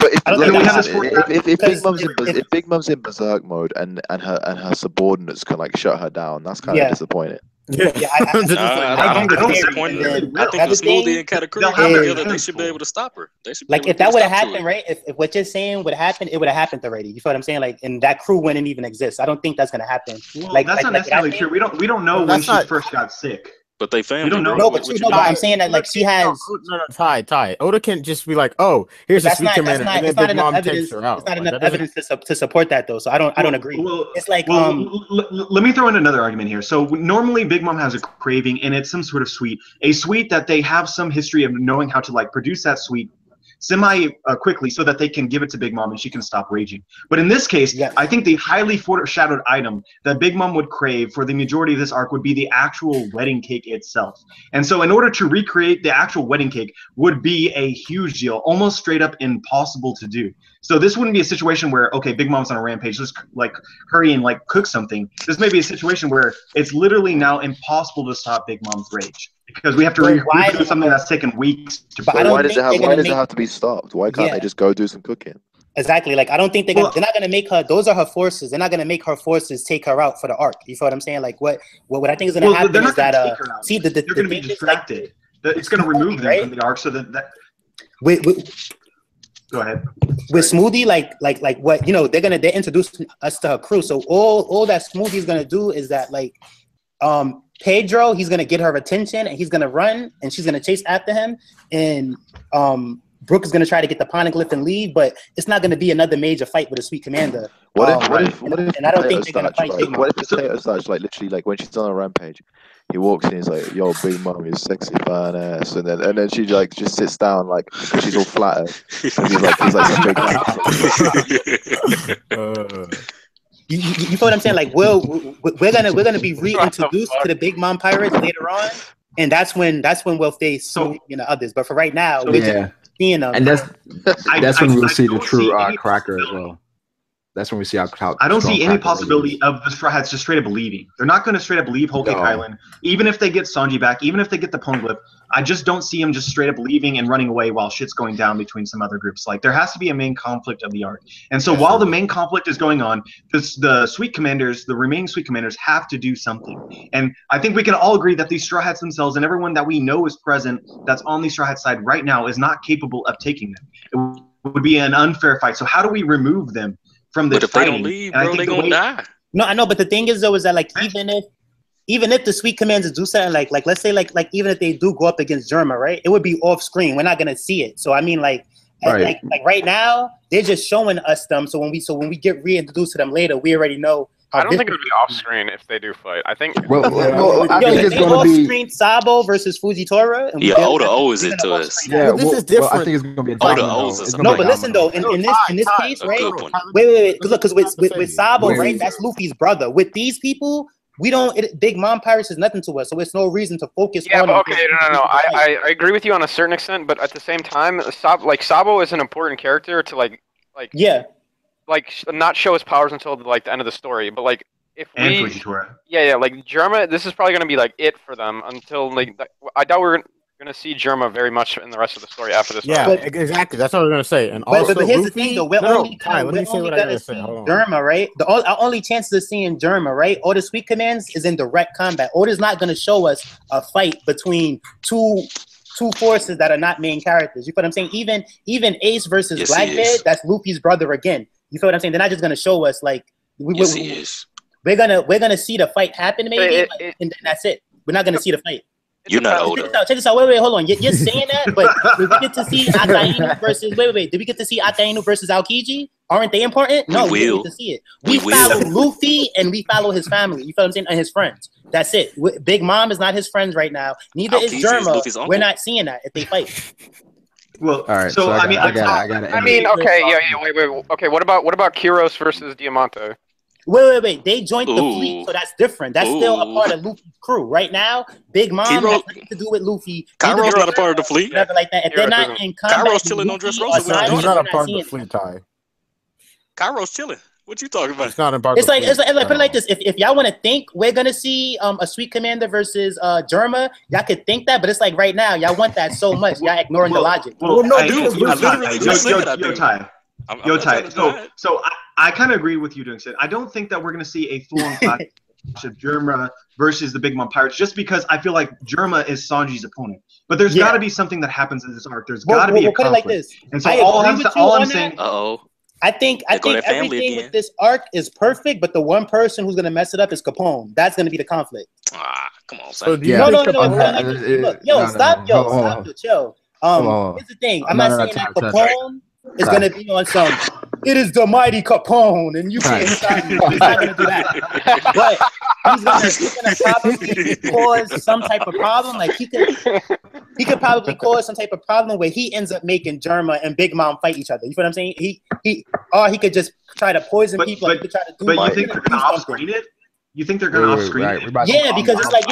S2: Big Mom's in berserk mode and her subordinates can like shut her down, that's kind of disappointing.
S6: Yeah, I don't
S7: think disappointed. I think the Smoothie and Katakuri together, they should be able to stop her. They should
S6: like if that would have happened, right? If what you're saying would have happened, it would have happened already. You feel what I'm saying? Like, and that crew wouldn't even exist. I don't think that's gonna happen.
S8: Well, that's not necessarily true. We don't know when she first got sick.
S7: But they family.
S8: We don't know.
S6: No, but I'm saying that like she has.
S4: No, Ty. Oda can't just be like, oh, here's a Sweet Commander, and then Big Mom takes her out.
S6: It's not enough evidence to support that though. So I don't agree.
S8: Well,
S6: it's like
S8: let me throw in another argument here. So normally Big Mom has a craving, and it's some sort of sweet, a sweet that they have some history of knowing how to like produce that sweet semi quickly so that they can give it to Big Mom and she can stop raging. But in this case, I think the highly foreshadowed item that Big Mom would crave for the majority of this arc would be the actual wedding cake itself. And so in order to recreate the actual wedding cake would be a huge deal, almost straight up impossible to do. So this wouldn't be a situation where, okay, Big Mom's on a rampage, let's like hurry and like cook something. This may be a situation where it's literally now impossible to stop Big Mom's rage. Because we have to do something that's taken weeks to
S2: prepare. Why does it have to be stopped? Why can't they just go do some cooking?
S6: Exactly. Like I don't think they're not gonna make her. Those are her forces. They're not gonna make her forces take her out for the arc. You feel what I'm saying? Like what I think is gonna happen is that
S8: they're gonna be distracted. It's gonna remove them from the arc so that. Go ahead.
S6: With Smoothie, like what they're introducing us to her crew. So all that Smoothie's gonna do is that like Pedro, he's gonna get her attention and he's gonna run and she's gonna chase after him, and Brooke is gonna try to get the poneglyph and leave, but it's not gonna be another major fight with a Sweet Commander.
S2: What if I don't think they're gonna fight. What if Potato starts like literally like when she's on a rampage, he walks in, he's like, "Yo, Big Mom, you sexy fine ass," and then she like just sits down like because she's all flattered. And he's like some big.
S6: You feel what I'm saying? Like, we're gonna be reintroduced to the Big Mom pirates later on, and that's when we'll face others. But for right now, we're just seeing them,
S1: and that's when we'll see the true Cracker as well. That's when we see how
S8: I don't see any possibility of the Straw Hats just straight up leaving. They're not going to straight up leave Whole Cake Island, even if they get Sanji back, even if they get the Poneglyph. I just don't see them just straight up leaving and running away while shit's going down between some other groups. Like there has to be a main conflict of the arc. And so while the main conflict is going on, the Sweet Commanders, the remaining Sweet Commanders have to do something. And I think we can all agree that these Straw Hats themselves and everyone that we know is present that's on the Straw Hat side right now is not capable of taking them. It would be an unfair fight. So how do we remove them from this
S7: fighting? But if they don't leave, bro, they're gonna die.
S6: No, I know, but the thing is though is that like even if the Sweet Commanders do something like let's say like even if they do go up against Germa, right? It would be off screen. We're not gonna see it. So I mean like right now they're just showing us them. So when we get reintroduced to them later, we already know.
S3: I don't think it would be off screen if they do fight. I think.
S1: I think it's going to be
S6: screen Sabo versus Fujitora.
S7: And Oda owes it to us.
S1: Yeah, this is different. I think it's going to be a
S7: Oda owes us.
S6: No, but listen though, in this case, right? Wait. Look, because with Sabo, right? That's Luffy's brother. With these people, we don't. Big Mom Pirates is nothing to us, so it's no reason to focus.
S3: Yeah, but okay, no. I agree with you on a certain extent, but at the same time, Sabo is an important character to like not show his powers until like the end of the story, but like if
S8: and Fujitora.
S3: Like Germa, this is probably gonna be like it for them until like I doubt we're gonna see Germa very much in the rest of the story after this.
S4: Yeah, exactly. That's what I was gonna say. And also,
S6: but here's the thing, though. We're only gonna see Germa, right? Our only chances of seeing Germa, right? Or the Sweet Commands is in direct combat. Oda's not gonna show us a fight between two forces that are not main characters. You feel what I'm saying? Even Ace versus Blackbeard, that's Luffy's brother again. You feel what I'm saying? They're not just gonna show us like we're gonna see the fight happen maybe, and then that's it. We're not gonna see the fight.
S7: You're not Oda.
S6: Check this out. Wait, hold on. You're saying that, but did we get to see Akainu versus? Wait. Did we get to see Akainu versus Aokiji? Aren't they important? No, we
S7: will.
S6: need to see it. We follow Luffy and we follow his family. You feel what I'm saying? And his friends. That's it. Big Mom is not his friends right now. Neither is Germa. We're not seeing that if they fight.
S8: Well,
S1: all right.
S8: So I mean,
S3: okay, wait. Okay, what about Kyros versus Diamante?
S6: Wait. They joined the fleet, so that's different. That's still a part of Luffy's crew. Right now, Big Mom has nothing to do with Luffy.
S7: Kyro's not a part of the fleet.
S6: Whatever like that. If they're not in combat,
S7: Kyro's chilling on Dressrosa.
S4: He's not a part of the fleet, Ty.
S7: Kyro's chilling. What you talking about?
S4: It's not a part.
S6: It's like put it like this. If y'all want to think we're gonna see a Sweet Commander versus Germa, y'all could think that, but it's like right now y'all want that so much, y'all ignoring the logic.
S8: Well, no, dude, Yo, Ty. So I kind of agree with you doing so. I don't think that we're gonna see a full-on clash of Germa versus the Big Mom Pirates, just because I feel like Germa is Sanji's opponent. But there's got to be something that happens in this arc. There's got to be a conflict.
S6: Put it like this.
S8: And so all I'm saying.
S6: I think everything with this arc is perfect, but the one person who's gonna mess it up is Capone. That's gonna be the conflict.
S7: Come on,
S6: son. Stop, chill. Here's the thing. I'm not saying that Capone is gonna be on some. It is the mighty Capone, and you can't. He's not gonna do that. But he's gonna probably cause some type of problem. Like he could probably cause some type of problem where he ends up making Germa and Big Mom fight each other. You feel what I'm saying? He could just try to poison people. He could try to do.
S8: But you think they're gonna off-screen it? You think they're gonna off-screen it?
S6: Yeah, because it's like,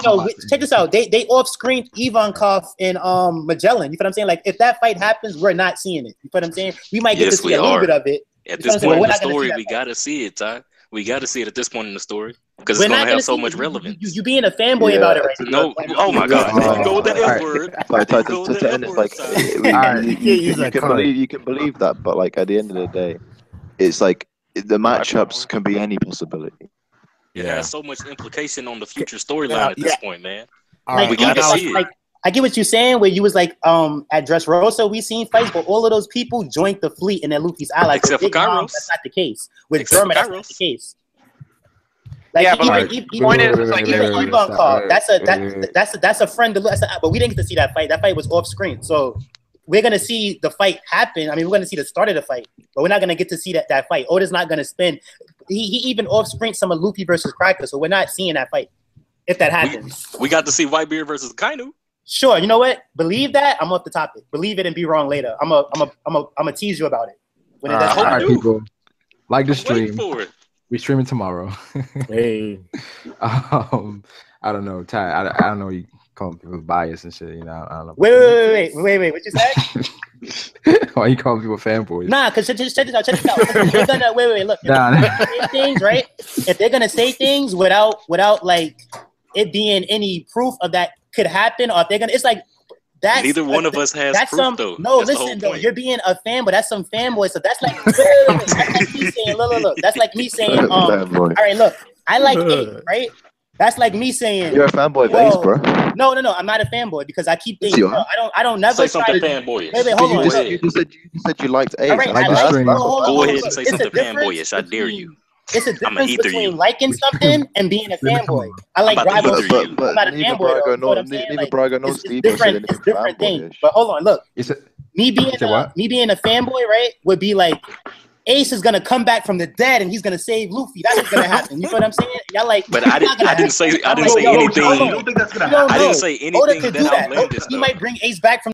S6: check this out. They off-screened Ivankov and Magellan. You feel what I'm saying? Like if that fight happens, we're not seeing it. You feel what I'm saying? We might get to see a little bit of it.
S7: At this point in the story, we gotta see it, Ty. We gotta see it at this point in the story because it's gonna have so much relevance.
S6: You being a fanboy about it right now.
S7: No, oh my God! You go with that F word.
S2: You can believe that, but like at the end of the day, it's like the matchups can be any possibility.
S7: It has so much implication on the future storyline at this point, man.
S6: Like,
S7: we gotta see it.
S6: I get what you're saying, where you was like, at Dressrosa, we seen fights, but all of those people joined the fleet and they're Luffy's allies.
S7: Except for Kairos.
S6: That's not the case. With Germa, that's not the case. Like,
S3: yeah, but point is, like,
S6: that's a friend. But we didn't get to see that fight. That fight was off screen. So we're gonna see the fight happen. I mean, we're gonna see the start of the fight, but we're not gonna get to see that fight. Oda's not gonna spend. He even off screened some of Luffy versus Cracker, so we're not seeing that fight if that happens.
S7: We got to see Whitebeard versus Kainu.
S6: Sure, you know what? Believe that. I'm off the topic. Believe it and be wrong later. I'm a tease you about it. When it does
S1: all right, people, like the stream. We streaming tomorrow.
S4: Hey,
S1: I don't know, Ty. I don't know. You calling people bias and shit. You know, I don't know.
S6: Wait. What you said?
S1: Why you calling people fanboys?
S6: Nah, because check this out. They're gonna, wait. Look, say things, right? If they're gonna say things without like it being any proof of that could happen, or if they're gonna, it's like that's
S7: neither one of us has proof, though.
S6: No, listen though, you're being a fanboy. That's some fanboy. So that's like, that's like me saying, look. That's like me saying, all right, look, I like 8, right? That's like me saying
S2: you're a fanboy of Ace, bro.
S6: No, I'm not a fanboy because I keep thinking. I don't never
S7: say something fanboyish.
S6: Wait, hold on.
S2: You said you liked Ace.
S6: Right,
S7: go ahead and say something fanboyish. I dare you.
S6: It's a difference between liking something and being a fanboy. I like Brago.
S2: But
S6: I'm not a fanboy.
S2: Neither Brago nor Steve.
S6: It's different things. But hold on, look. Me being a fanboy, right, would be like Ace is gonna come back from the dead and he's gonna save Luffy. That's what's gonna happen. You know what I'm saying? Y'all like.
S7: But I didn't say anything.
S8: I don't think that's gonna happen.
S7: I didn't say anything that outlandish.
S6: He might bring Ace back from